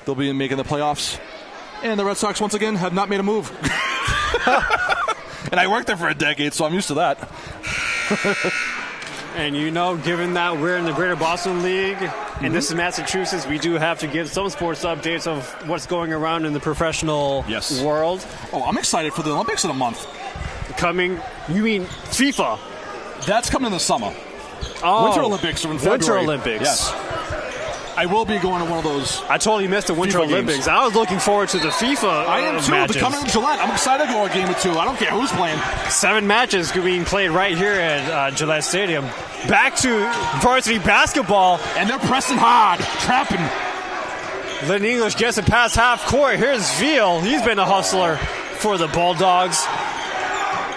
They'll be making the playoffs. And the Red Sox, once again, have not made a move. And I worked there for a decade, so I'm used to that. And given that we're in the Greater Boston League, and this is Massachusetts, we do have to give some sports updates of what's going around in the professional world. Oh, I'm excited for the Olympics in a month. Coming, you mean FIFA? That's coming in the summer. Oh, Winter Olympics are in February. Winter Olympics. Yes. I will be going to one of those. I totally missed the Winter FIFA Olympics. games. I was looking forward to the FIFA I am too. matches. They're coming to Gillette. I'm excited to go a game or two. I don't care who's playing. 7 matches being played right here at Gillette Stadium. Back to varsity basketball. And they're pressing hard. Trapping. Lynn English gets it past half court. Here's Veal. He's been a hustler for the Bulldogs.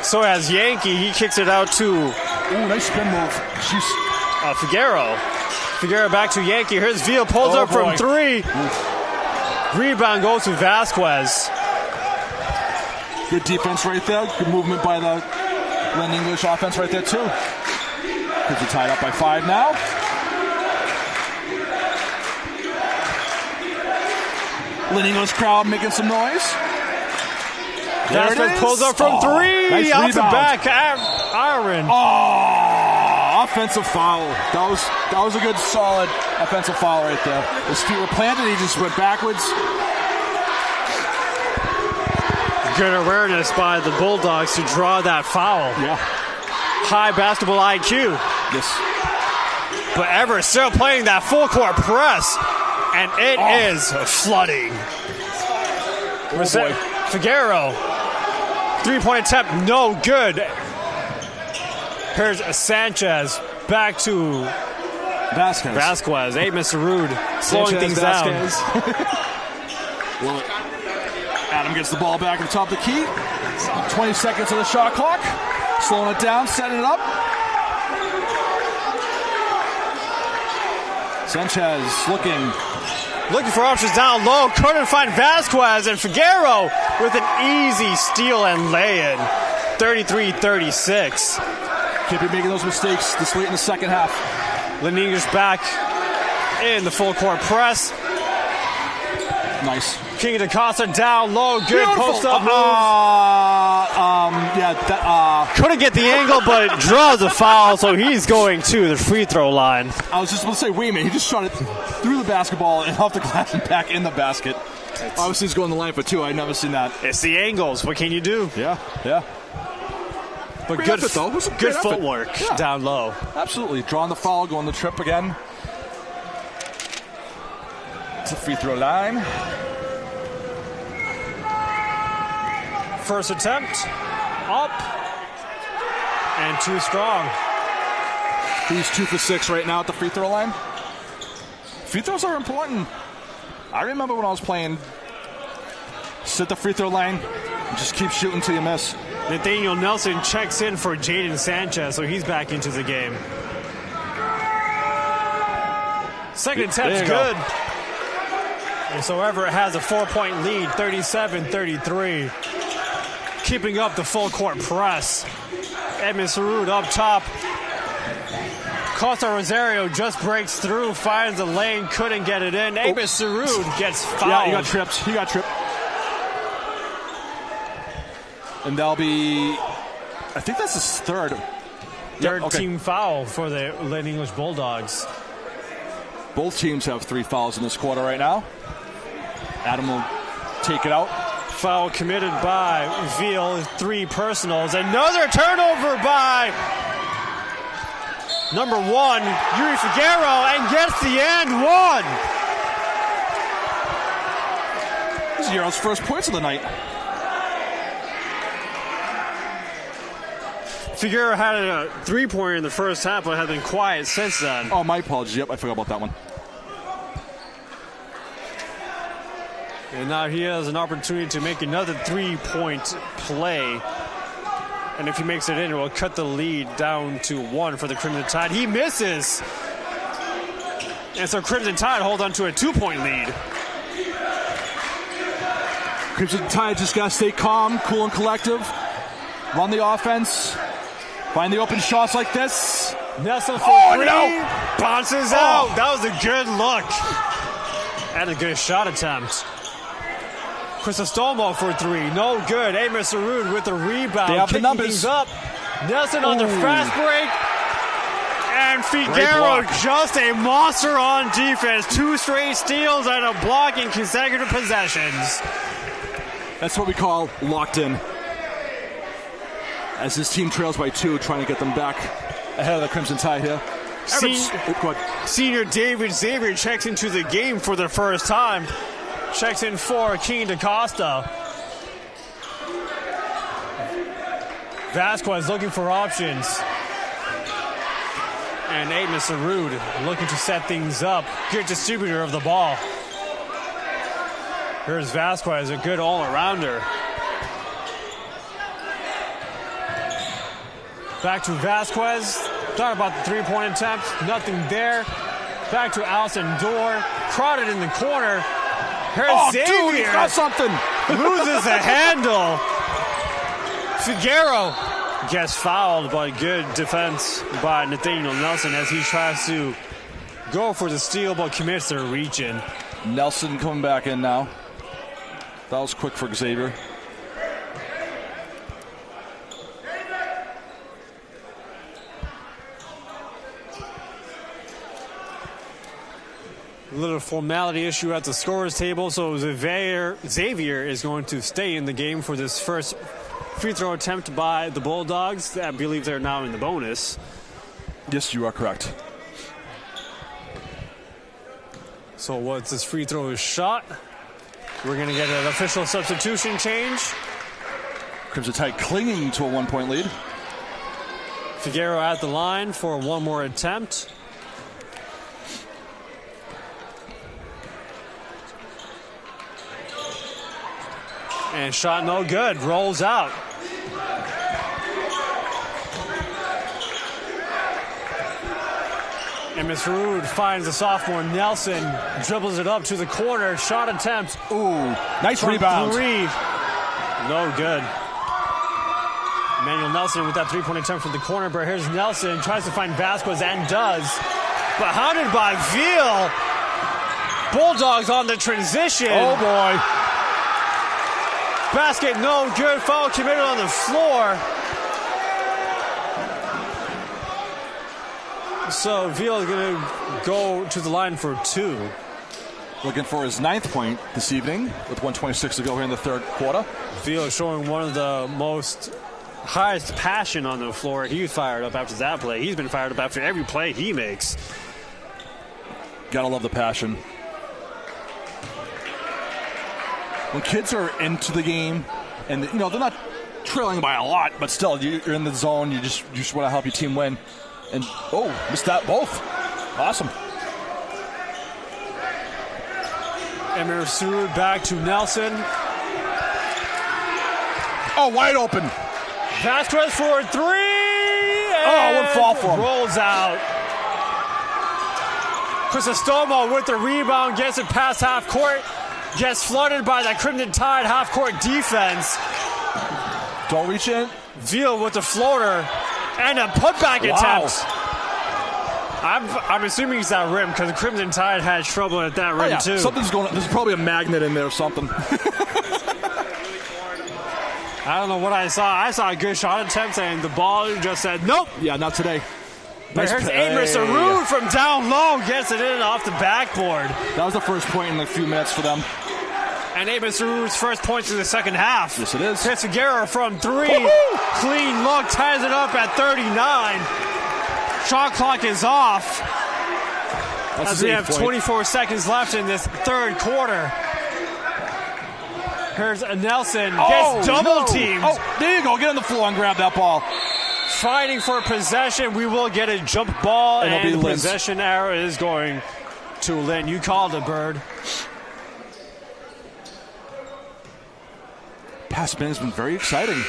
So has Yankee. He kicks it out to nice spin move. Figueroa. Figueroa back to Yankee. Here's Veal. Pulls up from 3. Rebound goes to Vasquez. Good defense right there. Good movement by the Lynn English offense right there, too. Kids are tied up by 5 now. Lynn English crowd making some noise. Vasquez pulls up from 3. Nice Out rebound. the back. Aaron. Offensive foul. That was a good, solid offensive foul right there. His feet were planted. He just went backwards. Good awareness by the Bulldogs to draw that foul. Yeah. High basketball IQ. Yes. But Everett still playing that full court press. And it is flooding. Boy. Figueroa. 3-point attempt, no good. Here's Sanchez back to Vasquez. Hey, Mr. Rude, slowing things down. Well, Adam gets the ball back at the top of the key. 20 seconds of the shot clock. Slowing it down, setting it up. Sanchez looking for options down low. Couldn't find Vasquez, and Figueroa with an easy steal and lay-in. 33-36. Can't be making those mistakes this late in the second half. Lynn English back in the full court press. Nice. King DaCosta down low. Good post-up move. Couldn't get the angle, but draws a foul, so he's going to the free throw line. I was just going to say, wait a minute. He just shot it through the basketball and off the glass and back in the basket. Obviously, he's going the line for 2. I've never seen that. It's the angles. What can you do? Yeah. But great good effort, though. It was a good great effort. footwork down low. Absolutely. Drawing the foul, going the trip again. It's a free throw line. First attempt. Up. And too strong. He's 2 for 6 right now at the free throw line. Free throws are important. I remember when I was playing, sit the free throw line, and just keep shooting till you miss. Nathaniel Nelson checks in for Jaden Sanchez, so he's back into the game. Second attempt's good. And so Everett has a 4-point lead, 37-33. Keeping up the full court press. Edmund Sarud up top. Costa Rosario just breaks through, finds the lane, couldn't get it in. Amos Sarud gets fouled. Yeah, he got tripped. And that'll be, I think that's his third. Third team foul for the Lynn English Bulldogs. Both teams have 3 fouls in this quarter right now. Adam will take it out. Foul committed by Veal, 3 personals. Another turnover by number 1, Yuri Figueroa, and gets the and one. This is Euro's first points of the night. Figueroa had a 3-pointer in the first half, but has been quiet since then. Oh, my apologies. Yep, I forgot about that one. And now he has an opportunity to make another 3-point play. And if he makes it in, it will cut the lead down to 1 for the Crimson Tide. He misses. And so Crimson Tide hold on to a 2-point lead. Crimson Tide just got to stay calm, cool, and collective. Run the offense. Find the open shots like this. Nelson for 3. No. Bounces out. That was a good look. And a good shot attempt. Crisostomo for 3. No good. Amos Sarud with the rebound. They have the numbers. Things up. Nelson on the fast break. And Figueroa just a monster on defense. 2 straight steals and a block in consecutive possessions. That's what we call locked in. As his team trails by 2, trying to get them back ahead of the Crimson Tide here. Senior David Xavier checks into the game for the first time. Checks in for King DaCosta. Vasquez looking for options. And Amos Sarud looking to set things up. Good distributor of the ball. Here's Vasquez, a good all-arounder. Back to Vasquez. Thought about the 3-point attempt. Nothing there. Back to Allison Dorr. Crowded in the corner. Here's Xavier. Dude, he got something. Loses the handle. Figueroa gets fouled, but good defense by Nathaniel Nelson as he tries to go for the steal, but commits to reach in. Nelson coming back in now. That was quick for Xavier. A little formality issue at the scorer's table, so Xavier is going to stay in the game for this first free throw attempt by the Bulldogs. I believe they're now in the bonus. Yes, you are correct. So once this free throw is shot, we're going to get an official substitution change. Crimson Tide clinging to a 1-point lead. Figueroa at the line for one more attempt. And shot no good. Rolls out. And Ms. Rude finds the sophomore Nelson, dribbles it up to the corner. Shot attempt. Ooh, nice rebound. 3. No good. Emmanuel Nelson with that 3-point attempt from the corner. But here's Nelson, tries to find Vasquez and does. But hounded by Veal. Bulldogs on the transition. Oh boy. Basket no good. Foul committed on the floor. So Veal is going to go to the line for 2. Looking for his 9th point this evening with 1:26 to go here in the third quarter. Veal showing one of the most highest passion on the floor. He's fired up after that play. He's been fired up after every play he makes. Gotta love the passion. When kids are into the game, and you know they're not trailing by a lot, but still you're in the zone. You just want to help your team win. And missed that both. Awesome. Emir Surud back to Nelson. Oh, wide open. Vasquez for 3. What fall for him. Rolls out. Crisostomo with the rebound, gets it past half court, gets flooded by that Crimson Tide half court defense. Don't reach in. Veal with the floater and a putback attempt. I'm assuming it's that rim because the Crimson Tide had trouble at that rim too. Something's going on. There's probably a magnet in there or something. I don't know what I saw. I saw a good shot attempt and the ball just said nope. Yeah, not today. But here's Amos Arun from down low, gets it in off the backboard. That was the first point in a few minutes for them. And Amos Arun's first points in the second half. Yes, it is. Figueroa from three. Woo-hoo! Clean look, ties it up at 39. Shot clock is off. As we have 24 seconds left in this third quarter. Here's Nelson, gets double teamed. Oh, there you go. Get on the floor and grab that ball. Fighting for possession. We will get a jump ball, and the possession arrow is going to Lynn. You called it, Bird. Past spin has been very exciting.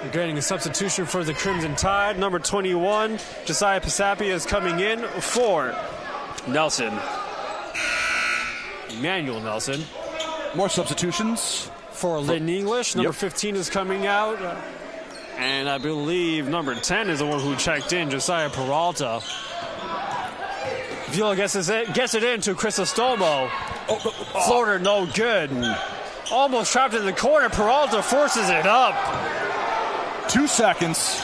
We're getting a substitution for the Crimson Tide. Number 21, Josiah Pisapia is coming in for Nelson. Emmanuel Nelson. More substitutions. For Lynn English. Number 15 is coming out. And I believe number 10 is the one who checked in, Josiah Peralta. Vila gets it into Crisostomo. Floater no good. Almost trapped in the corner. Peralta forces it up. 2 seconds.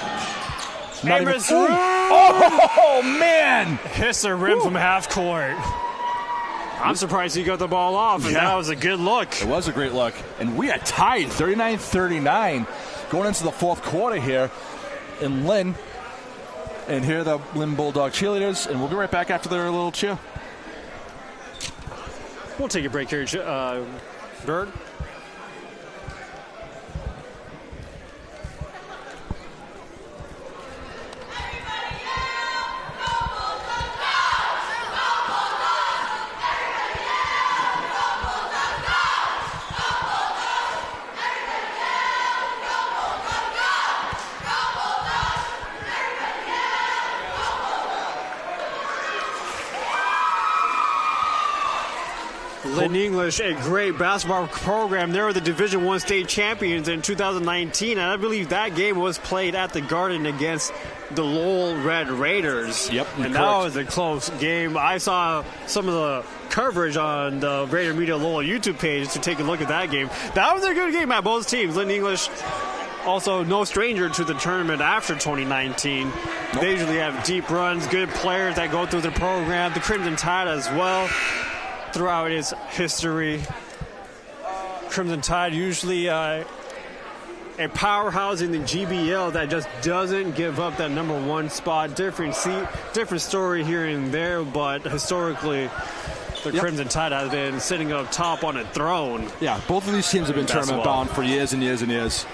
Oh, man! Hits the rim from half court. I'm surprised he got the ball off, and that was a good look. It was a great look. And we are tied 39-39 going into the fourth quarter here in Lynn. And here are the Lynn Bulldog cheerleaders, and we'll be right back after their little cheer. We'll take a break here, Bird. Lynn English, a great basketball program. They were the Division I state champions in 2019, and I believe that game was played at the Garden against the Lowell Red Raiders. Yep, and that was a close game. I saw some of the coverage on the Raider Media Lowell YouTube page to take a look at that game. That was a good game by both teams. Lynn English, also no stranger to the tournament after 2019. Nope. They usually have deep runs, good players that go through the program. The Crimson Tide as well. Throughout its history, Crimson Tide usually a powerhouse in the GBL that just doesn't give up that number one spot. Different story here and there, but historically, the Crimson Tide has been sitting up top on a throne. Yeah, both of these teams have been tournament bound for years and years and years.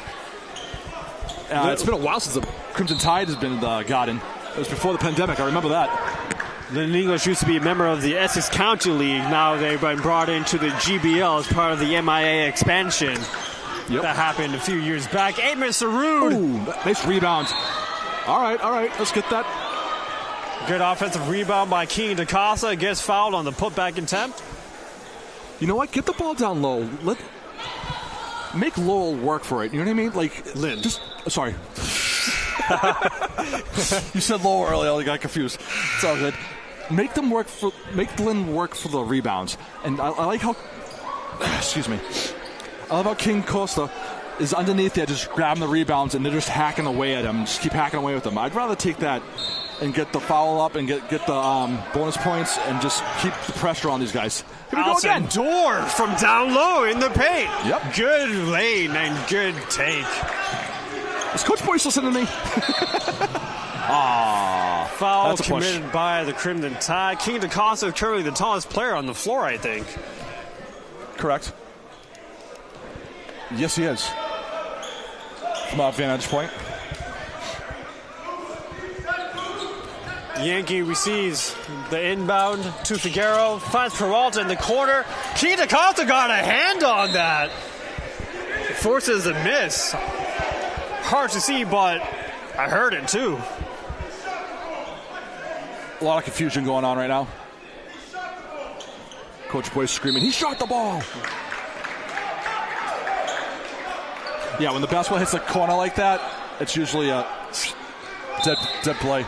It's been a while since the Crimson Tide has been in the Garden. It was before the pandemic. I remember that. Lynn English used to be a member of the Essex County League. Now they've been brought into the GBL as part of the MIA expansion that happened a few years back. Amos Arun. Ooh, nice rebound. All right, let's get that. Good offensive rebound by King DeCasa. Gets fouled on the putback attempt. You know what? Get the ball down low. Make Lowell work for it. You know what I mean? Like Lynn. Sorry. You said Lowell earlier. I got confused. It's all good. Make Lynn work for the rebounds. And I like how, excuse me, I love how King Costa is underneath there just grabbing the rebounds and they're just hacking away at him. Just keep hacking away with them. I'd rather take that and get the foul up and get the bonus points and just keep the pressure on these guys. Here we go again. Door from down low in the paint. Yep. Good lane and good take. Is Coach Boyce listening to me? Foul committed by the Crimson Tide. King DeCosta is currently the tallest player on the floor, I think. Correct. Yes, he is. From our vantage point. Yankee receives the inbound to Figueroa. Finds Peralta in the corner. King DeCosta got a hand on that. Forces a miss. Hard to see, but I heard it too. A lot of confusion going on right now. Coach Boyce screaming, he shot the ball. Yeah, when the basketball hits the corner like that, it's usually a dead play.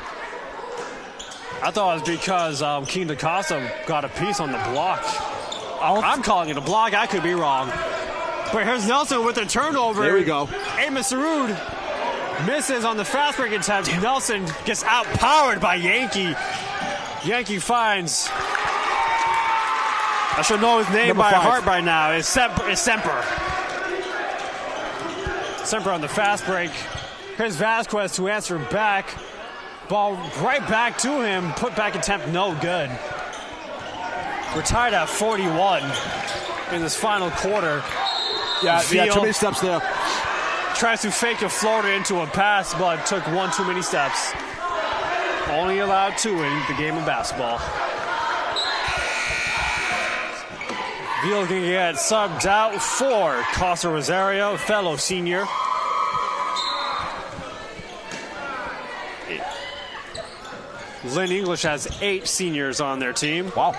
I thought it was because King DaCosta got a piece on the block. I'm calling it a block. I could be wrong. But here's Nelson with a turnover. There we go. Amos Sarud misses on the fast break attempt. Nelson gets outpowered by Yankee. Yankee finds, I should know his name Number by 5. heart by now. It's Semper. Semper on the fast break. Here's Vasquez to answer back. Ball right back to him. Put back attempt, no good. We're tied at 41 in this final quarter. Yeah, too many steps there. Tries to fake a floater into a pass, but took one too many steps. Only allowed 2 in the game of basketball. Veal can get subbed out for Costa Rosario, fellow senior. Lynn English has 8 seniors on their team. Wow.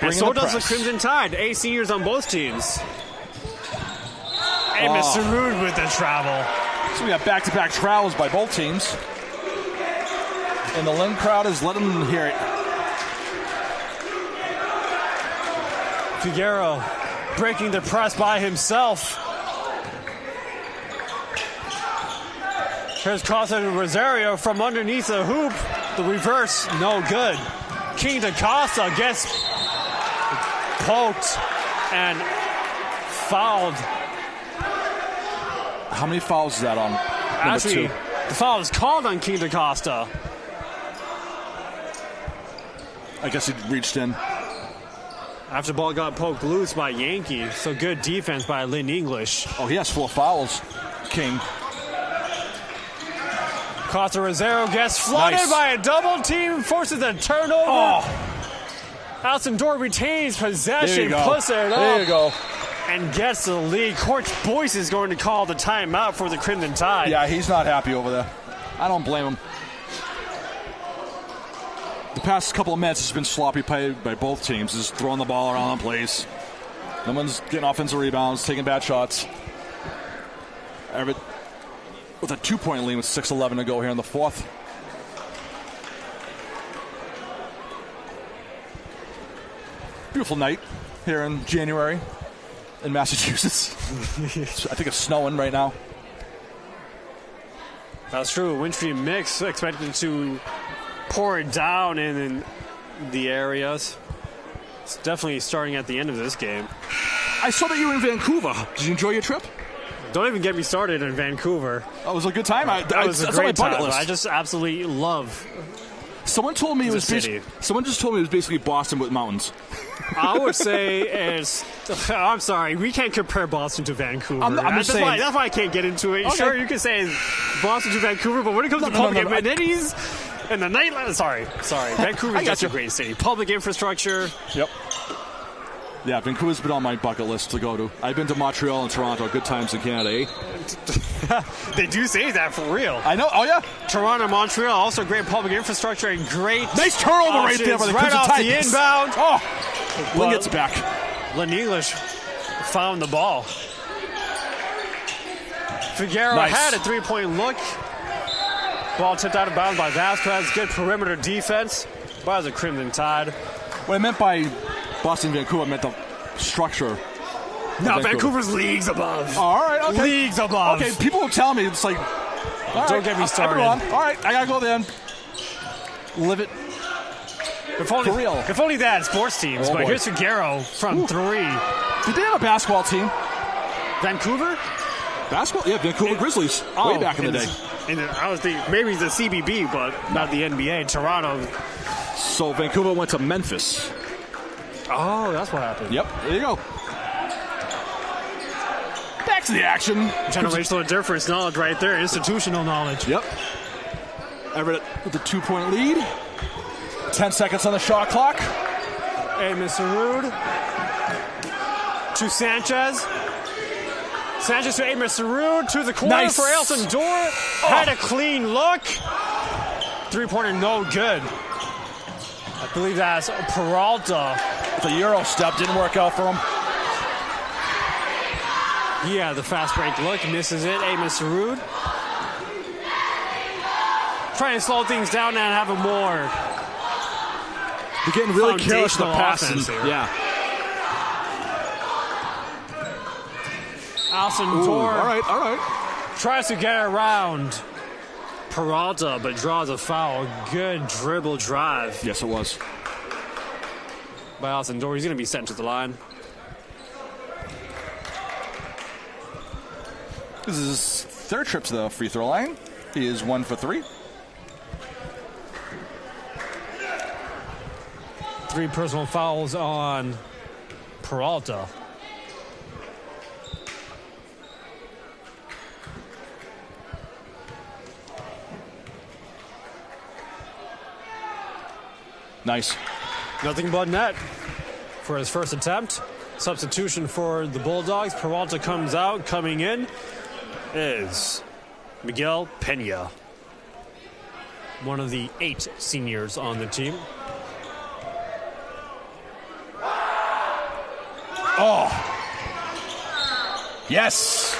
And so does the Crimson Tide. 8 seniors on both teams. And Mr. Moon with the travel. So we got back-to-back travels by both teams. And the Lynn crowd is letting them hear it. Figueroa breaking the press by himself. Here's Costa Rosario from underneath the hoop. The reverse, no good. King DaCosta gets poked and fouled. How many fouls is that on? Actually, the foul is called on King DaCosta. I guess he reached in. After the ball got poked loose by Yankee. So good defense by Lynn English. Oh, he has 4 fouls, King. Costa Rosario gets flooded by a double team, forces a turnover. Alson Dorr retains possession, puts it up. There you go. And gets the lead. Coach Boyce is going to call the timeout for the Crimson Tide. Yeah, he's not happy over there. I don't blame him. The past couple of minutes has been sloppy play by both teams. Just throwing the ball around the place. No one's getting offensive rebounds, taking bad shots. Everett with a 2-point lead with 6:11 to go here in the fourth. Beautiful night here in January in Massachusetts. I think it's snowing right now. That's true. Wintry mix expected to pour it down in the areas. It's definitely starting at the end of this game. I saw that you were in Vancouver. Did you enjoy your trip? Don't even get me started in Vancouver. Oh, it was a good time. That was a great time. List. I just absolutely love. Someone told me it was city. Someone just told me it was basically Boston with mountains. I would say it's. I'm sorry, we can't compare Boston to Vancouver. I'm just saying. That's why I can't get into it. Okay. Sure, you can say Boston to Vancouver, but when it comes to public amenities and the nightlife, sorry, Vancouver's just a great city. Public infrastructure. Yep. Yeah, Vancouver's been on my bucket list to go to. I've been to Montreal and Toronto. Good times in Canada, eh? They do say that for real. I know. Oh, yeah. Toronto, Montreal, also great public infrastructure and great. Nice turnover right there by the right Crimson off Tide. the inbound. Oh, Lynn gets it back. Lynn English found the ball. Figueroa had a 3-point look. Ball tipped out of bounds by Vasquez. Good perimeter defense by the Crimson Tide. What I meant by Boston, Vancouver, I meant the structure. No, Vancouver's leagues above. Oh, all right, okay. Leagues above. Okay, people will tell me it's like. Don't get me started. All right, I gotta go then. Live it. If only, for real. If only they had sports teams. But here's Figueroa from 3. Did they have a basketball team? Vancouver? Basketball? Yeah, Vancouver Grizzlies. Way back in the day. I was thinking maybe the CBB, but not the NBA. Toronto. So Vancouver went to Memphis. Oh, that's what happened. Yep, there you go. Back to the action. Generational difference knowledge right there. Institutional knowledge. Yep. Everett with a 2-point lead. 10 seconds on the shot clock. And Mr. Rude to Sanchez. Sanchez to Mr. Rude to the corner for Alson Dorr. Had a clean look. 3-pointer no good. I believe that's Peralta. The Euro step didn't work out for him. Yeah, the fast break look, misses it. Amos Sarud. Trying to slow things down and have a more. They're getting really careless with the passing. Yeah. Alson Dorr. All right. Tries to get around Peralta, but draws a foul. Good dribble drive. Yes, it was. By Alson Dorr. He's going to be sent to the line. This is his third trip to the free throw line. He is 1 for 3. 3 personal fouls on Peralta. Nice. Nothing but net for his first attempt. Substitution for the Bulldogs. Peralta comes out. Coming in is Miguel Pena, one of the 8 seniors on the team. Oh. Yes.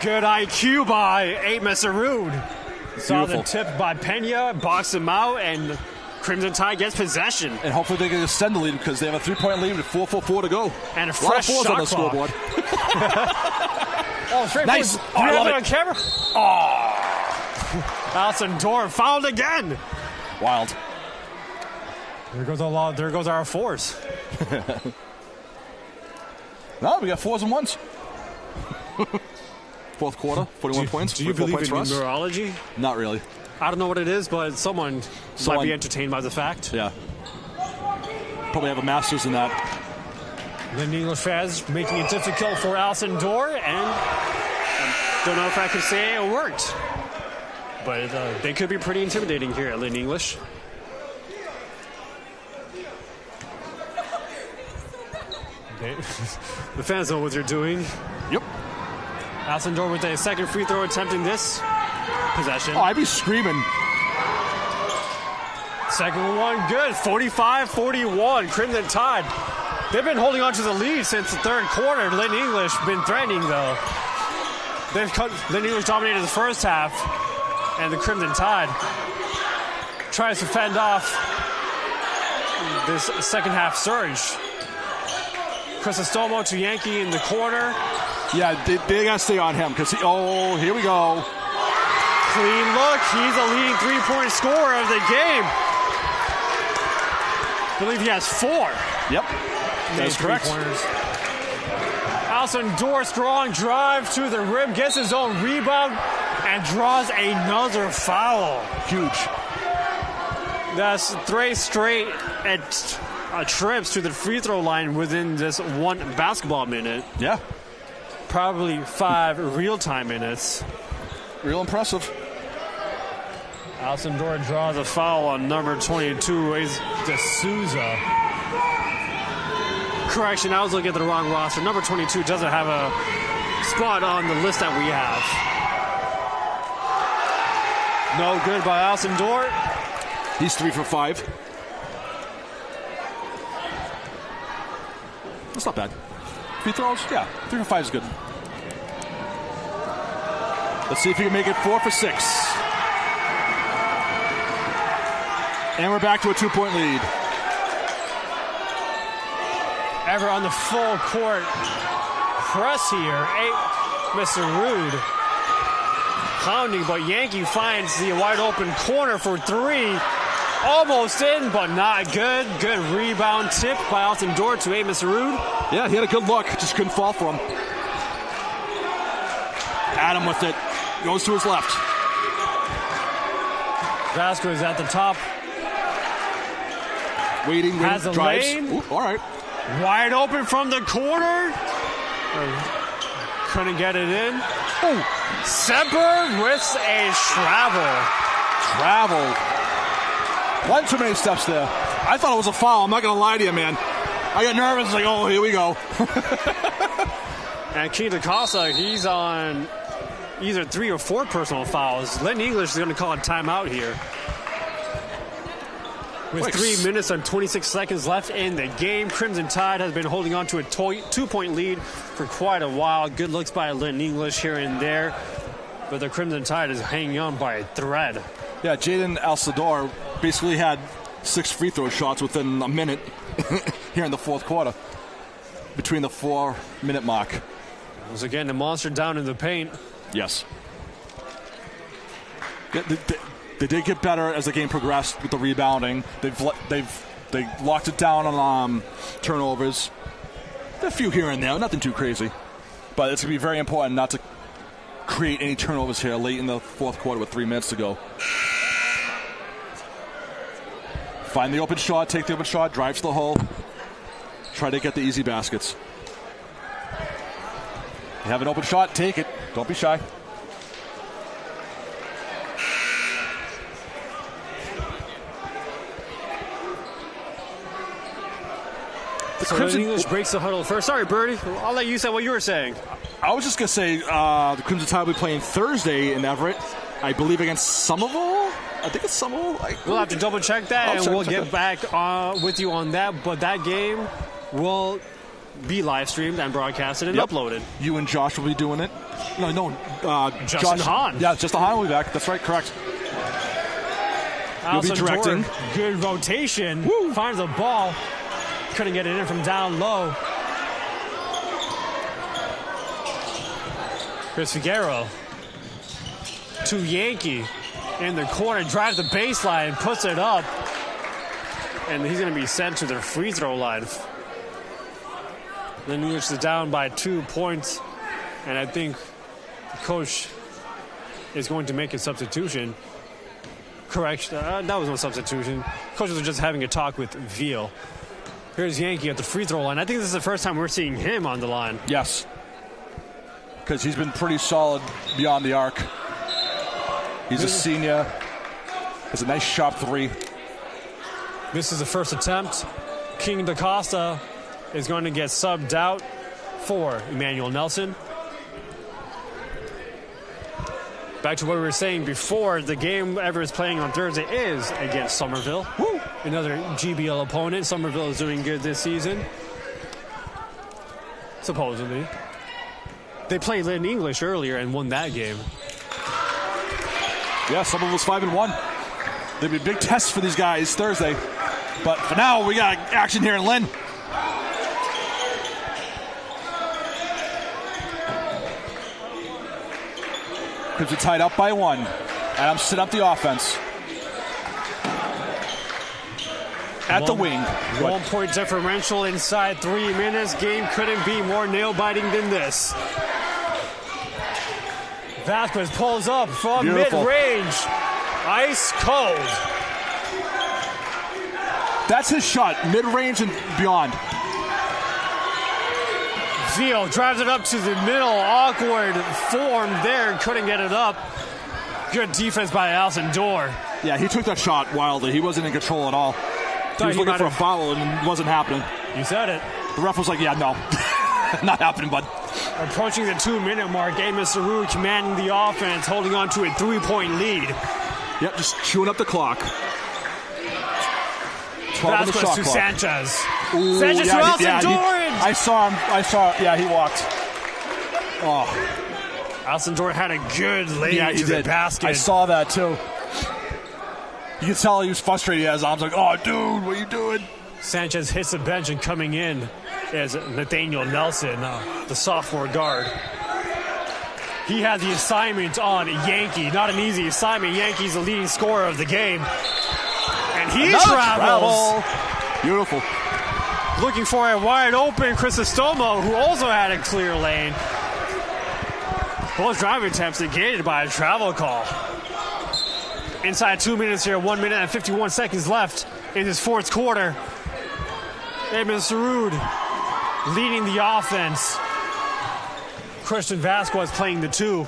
Good IQ by Amos Sarud. Saw the tip by Pena, boxed him out, and Crimson Tide gets possession. And hopefully they can extend the lead because they have a 3-point lead with 4:44 to go. And a fresh shot on the scoreboard. Oh, straight nice. Oh, I love it on camera. Oh. Alson Dorr fouled again. Wild. There goes our fours. No, we got 4s and 1s. Fourth quarter, 41 points. Do you believe in numerology? Not really. I don't know what it is, but someone might be entertained by the fact. Yeah. Probably have a master's in that. Lynn English fans making it difficult for Alson Dorr, and I don't know if I can say it worked. But they could be pretty intimidating here at Lynn English. The fans know what they're doing. Yep. Alson Dorr with a second free throw attempt in this possession. Oh, I'd be screaming. Second one, good. 45-41, Crimson Tide. They've been holding on to the lead since the third quarter. Lynn English been threatening, though. Lynn English dominated the first half, and the Crimson Tide tries to fend off this second half surge. Crisostomo to Yankee in the corner. Yeah, they got to stay on him because here we go. Clean look. He's a leading 3-point scorer of the game. I believe he has 4. Yep. That's correct. Alson Dorr, strong drive to the rim, gets his own rebound, and draws another foul. Huge. That's 3 straight trips to the free throw line within this 1 basketball minute. Yeah. Probably 5 real-time minutes. Real impressive. Alson Dorr draws a foul on number 22, is D'Souza. Correction, I was looking at the wrong roster. Number 22 doesn't have a spot on the list that we have. No good by Alson Dorr. He's 3 for 5. That's not bad. Free throws? Yeah, 3 for 5 is good. Let's see if he can make it 4 for 6. And we're back to a 2-point lead. Everett on the full court press here. Mr. Rude pounding, but Yankee finds the wide open corner for 3. Almost in, but not good. Good rebound tip by Alson Dorr to Amos Rude. Yeah, he had a good look. Just couldn't fall for him. Adam with it. Goes to his left. Vasquez at the top. Waiting, has a drives. lane. Ooh, all right. Wide open from the corner. Couldn't get it in. Ooh. Semper with a travel. One too many steps there. I thought it was a foul. I'm not going to lie to you, man. I got nervous. Like, oh, here we go. And Keith DaCosta, he's on either 3 or 4 personal fouls. Lynn English is going to call a timeout here. With 3 minutes and 26 seconds left in the game, Crimson Tide has been holding on to a 2-point lead for quite a while. Good looks by Lynn English here and there, but the Crimson Tide is hanging on by a thread. Yeah, Jaden Alcindor basically had 6 free throw shots within a minute here in the fourth quarter, between the 4-minute mark. Once again, the monster down in the paint. Yes. They did get better as the game progressed with the rebounding. They locked it down on turnovers. A few here and there, nothing too crazy. But it's going to be very important not to create any turnovers here late in the fourth quarter with 3 minutes to go. Find the open shot, take the open shot, drive to the hole. Try to get the easy baskets. You have an open shot, take it. Don't be shy. So Crimson English breaks the huddle first. Sorry, Bertie. I'll let you say what you were saying. I was just going to say the Crimson Tide will be playing Thursday in Everett, I believe, against Somerville. I think it's Somerville. We'll have to double-check that, and we'll get back with you on that. But that game will be live-streamed and broadcasted and uploaded. You and Josh will be doing it. Justin Hahn. Yeah, Justin Hahn will be back. That's right, correct. You'll be directing. Good rotation. Woo. Finds a ball. Couldn't get it in from down low. Chris Figueroa to Yankee in the corner, drives the baseline, puts it up, and he's going to be sent to the free throw line. Lynn English is down by 2 points, and I think the coach is going to make a substitution. Correction, that was no substitution. Coaches are just having a talk with Veal. Here's Yankee at the free throw line. I think this is the first time we're seeing him on the line. Yes. Because he's been pretty solid beyond the arc. He's a senior. Has a nice sharp 3. This is the first attempt. King DaCosta is going to get subbed out for Emmanuel Nelson. Back to what we were saying before, the game Everett's playing on Thursday is against Somerville. Woo! Another GBL opponent. Somerville is doing good this season. Supposedly. They played Lynn English earlier and won that game. Yeah, Somerville's 5-1. There'll be a big test for these guys Thursday. But for now, we got action here in Lynn. Crimson Tide up by 1. Adams set up the offense. At the wing. 1 point differential inside 3 minutes. Game couldn't be more nail-biting than this. Vasquez pulls up from mid-range. Ice cold. That's his shot, mid-range and beyond. Veal drives it up to the middle. Awkward form there. Couldn't get it up. Good defense by Alcindor. Yeah, he took that shot wildly. He wasn't in control at all. He was looking for a foul and it wasn't happening. You said it. The ref was like, yeah, no. Not happening, bud. Approaching the 2-minute mark, Amos Saru commanding the offense, holding on to a 3-point lead. Yep, just chewing up the clock. Vasquez to clock. Sanchez. Ooh, Sanchez to Alcindor. I saw him. Yeah, he walked. Oh. Alcindor had a good lane to the basket. I saw that, too. You can tell he was frustrated. He had his arms like, oh, dude, what are you doing? Sanchez hits the bench, and coming in is Nathaniel Nelson, the sophomore guard. He has the assignment on Yankee. Not an easy assignment. Yankee's the leading scorer of the game. And he travels. Beautiful. Looking for a wide open Crisostomo, who also had a clear lane. Both driving attempts negated by a travel call. Inside 2 minutes here, 1 minute and 51 seconds left in this fourth quarter. Amos Sarud leading the offense. Christian Vasquez playing the 2.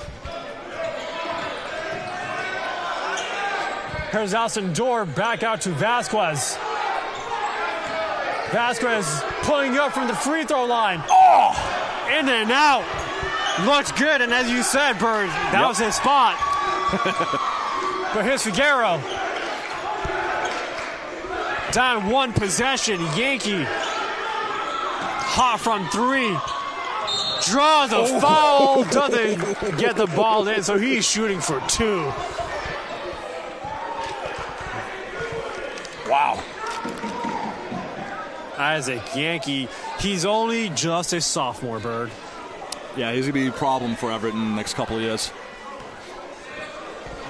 Here's Alcindor back out to Vasquez. Vasquez pulling up from the free throw line. Oh! In and out. Looks good, and as you said, Bird, that was his spot. But here's Figueroa. down one possession. Yankee hot from three. Draws a foul. Doesn't get the ball in, so he's shooting for two. Wow. Isaac Yankee, he's only just a sophomore, Bird. Yeah, he's going to be a problem for Everett in the next couple of years.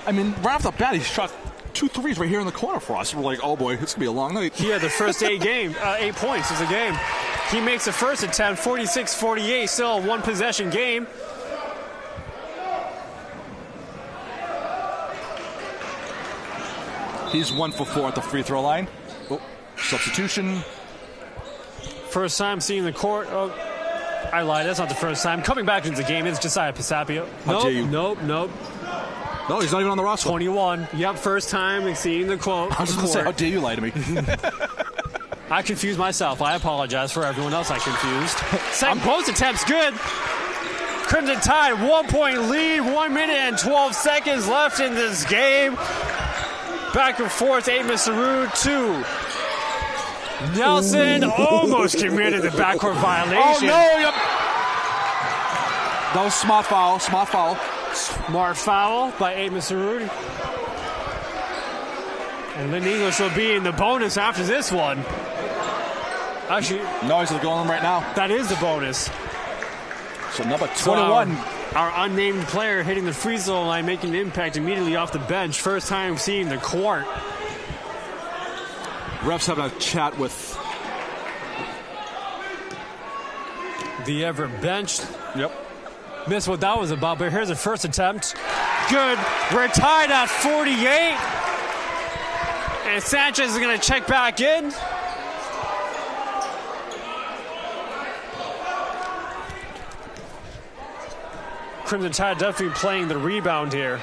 I mean, right off the bat, he shot 2 threes right here in the corner for us. We're like, oh boy, it's going to be a long night. He had the first 8 points of the game. He makes the first attempt, 46-48, still a one-possession game. He's 1 for 4 at the free throw line. Oh, substitution. First time seeing the court. Oh, I lied. That's not the first time. Coming back into the game, it's Josiah Pisapia. How dare you? Nope. No, he's not even on the roster. 21. Yep, first time seeing the quote. I was just going to say, how dare you lie to me? I confused myself. I apologize for everyone else I confused. Second post attempt's good. Crimson Tide, 1-point lead, 1 minute and 12 seconds left in this game. Back and forth, Amos Sarud, 2. Nelson almost committed the backcourt violation. Oh, no. Yep. That was smart foul. Smart foul by Amos Sarud. And Lynn English will be in the bonus after this one. Actually, no, he's going right now. That is the bonus. So number 21. Our unnamed player hitting the free throw line, making an impact immediately off the bench. First time seeing the court. Refs having a chat with the Everett bench. Yep. Missed what that was about, but here's the first attempt. Good. We're tied at 48. And Sanchez is going to check back in. Crimson Tide definitely playing the rebound here.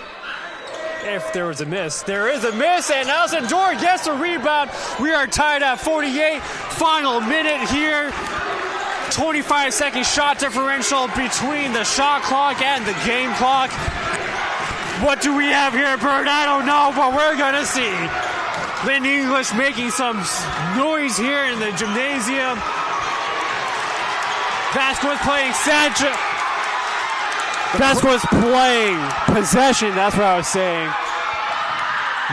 If there was a miss. There is a miss, and Nelson Dorr gets the rebound. We are tied at 48. Final minute here. 25-second shot differential between the shot clock and the game clock. What do we have here, Bird? I don't know, but we're going to see. Lynn English making some noise here in the gymnasium. Vasquez playing Sanchez. Vasquez playing possession, that's what I was saying.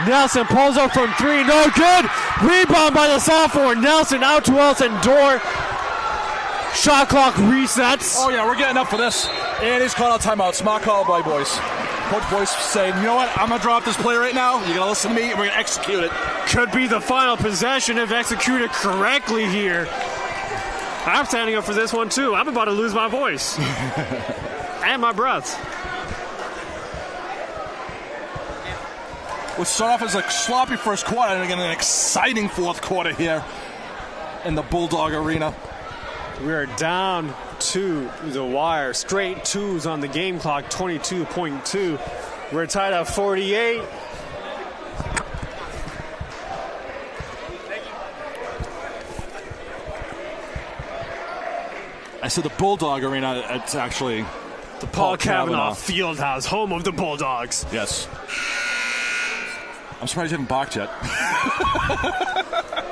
Nelson pulls up from 3, no good. Rebound by the sophomore. Nelson out to Elson Dorr. Shot clock resets. Oh yeah, we're getting up for this. And he's called out timeout. Smart call by Boyce. Coach Boyce saying, you know what, I'm going to drop this play right now. You're going to listen to me, and we're going to execute it. Could be the final possession if executed correctly here. I'm standing up for this one too. I'm about to lose my voice. And my breath. We'll start off as a sloppy first quarter and again an exciting fourth quarter here in the Bulldog Arena. We are down to the wire. Straight 2s on the game clock, 22.2. We're tied at 48. I said the Bulldog Arena, it's actually the Paul Cavanaugh Fieldhouse, home of the Bulldogs. Yes. I'm surprised you haven't barked yet.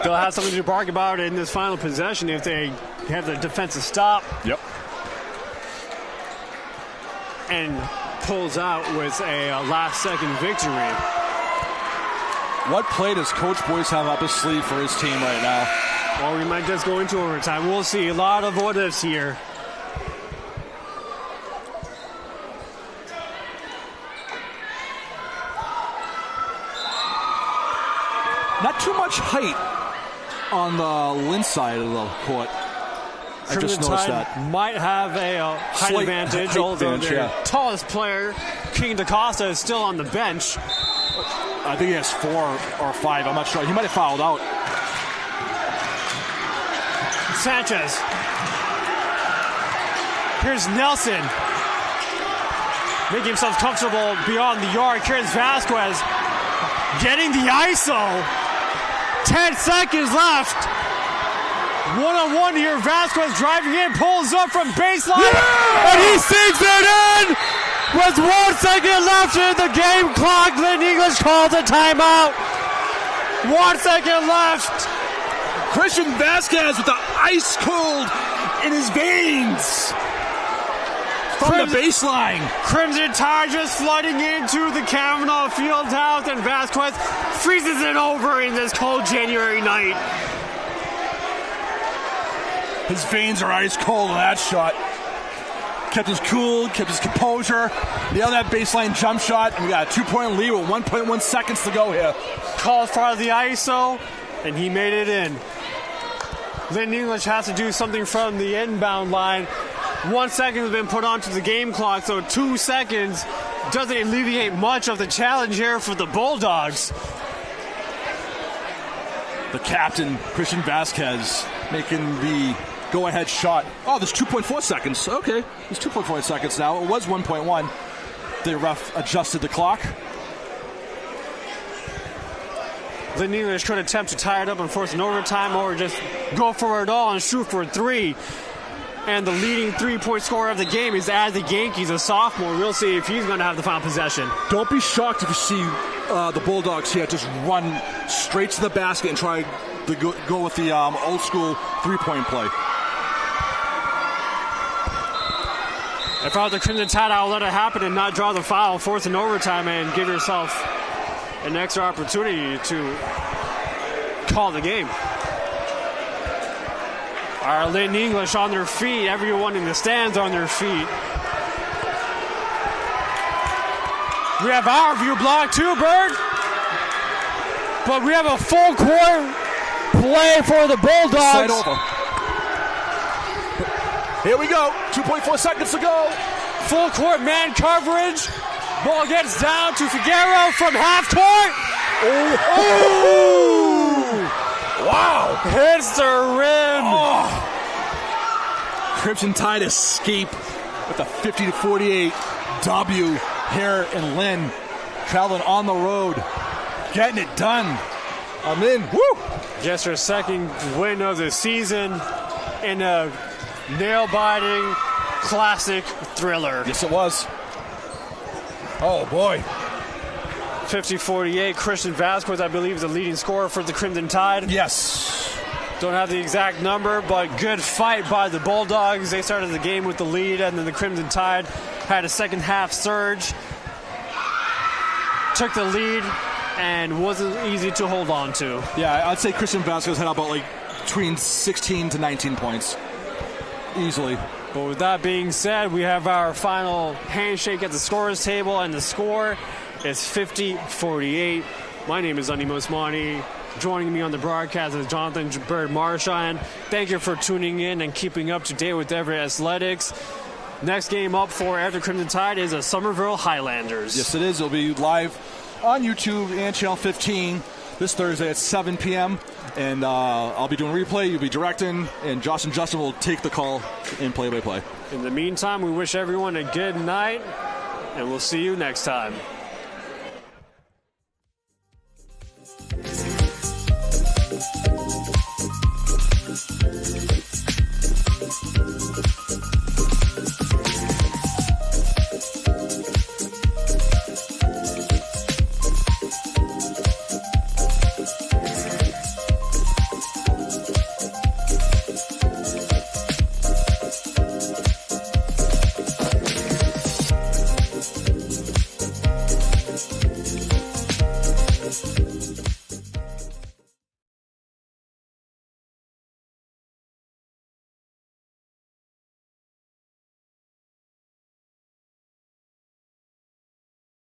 They'll have something to bark about in this final possession if they have the defensive stop. Yep. And pulls out with a last-second victory. What play does Coach Boyce have up his sleeve for his team right now? Well, we might just go into overtime. We'll see. A lot of what-ifs here. Not too much height on the Lynn side of the court. I just noticed that. Might have a height advantage, although their tallest player, King DaCosta, is still on the bench. I think he has 4 or 5. I'm not sure. He might have fouled out. Sanchez. Here's Nelson. Making himself comfortable beyond the arc. Here's Vasquez. Getting the ISO. 10 seconds left. One-on-one here. Vasquez driving in. Pulls up from baseline. Yeah! And he sinks it in. With 1 second left in the game clock. Lynn English calls a timeout. 1 second left. Christian Vasquez with the ice cold in his veins. From the baseline. Crimson Tide just flooding into the Kavanaugh Fieldhouse, and Vasquez freezes it over in this cold January night. His veins are ice cold on that shot. Kept his cool, kept his composure. Nailed that baseline jump shot, and we got a 2-point lead with 1.1 seconds to go here. Called for the ISO, and he made it in. Lynn English has to do something from the inbound line. 1 second has been put onto the game clock, so 2 seconds doesn't alleviate much of the challenge here for the Bulldogs. The captain, Christian Vasquez, making the go-ahead shot. Oh, there's 2.4 seconds. Okay, there's 2.4 seconds now. It was 1.1. The ref adjusted the clock. Lynn English could attempt to tie it up and force an overtime, or just go for it all and shoot for 3. And the leading 3-point scorer of the game is Adley Genke, a sophomore. We'll see if he's going to have the final possession. Don't be shocked if you see the Bulldogs here just run straight to the basket and try to go with the old school 3-point play. If I was the Crimson Tide, I'll let it happen and not draw the foul, force an overtime, and give yourself an extra opportunity to call the game. All right, Lynn English on their feet. Everyone in the stands on their feet. We have our view block too, Bird. But we have a full court play for the Bulldogs. Slide over. Here we go. 2.4 seconds to go. Full court man coverage. Ball gets down to Figueroa from half court. Oh! Wow! Hits the rim. Oh. Crimson Tide escape with a 50-48 W here in Lynn. Traveling on the road. Getting it done. I'm in. Woo! Just their second win of the season in a nail-biting classic thriller. Yes, it was. Oh, boy. 50-48. Christian Vasquez, I believe, is the leading scorer for the Crimson Tide. Yes. Don't have the exact number, but good fight by the Bulldogs. They started the game with the lead, and then the Crimson Tide had a second half surge. Took the lead, and wasn't easy to hold on to. Yeah, I'd say Christian Vasquez had about between 16 to 19 points. Easily. But with that being said, we have our final handshake at the scorer's table, and the score is 50-48. My name is Animo Osmani. Joining me on the broadcast is Jonathan Bird Marchand. Thank you for tuning in and keeping up to date with Everett Athletics. Next game up for Everett Crimson Tide is the Somerville Highlanders. Yes, it is. It'll be live on YouTube and Channel 15 this Thursday at 7 p.m. And I'll be doing replay, you'll be directing, and Josh and Justin will take the call in play-by-play. In the meantime, we wish everyone a good night, and we'll see you next time.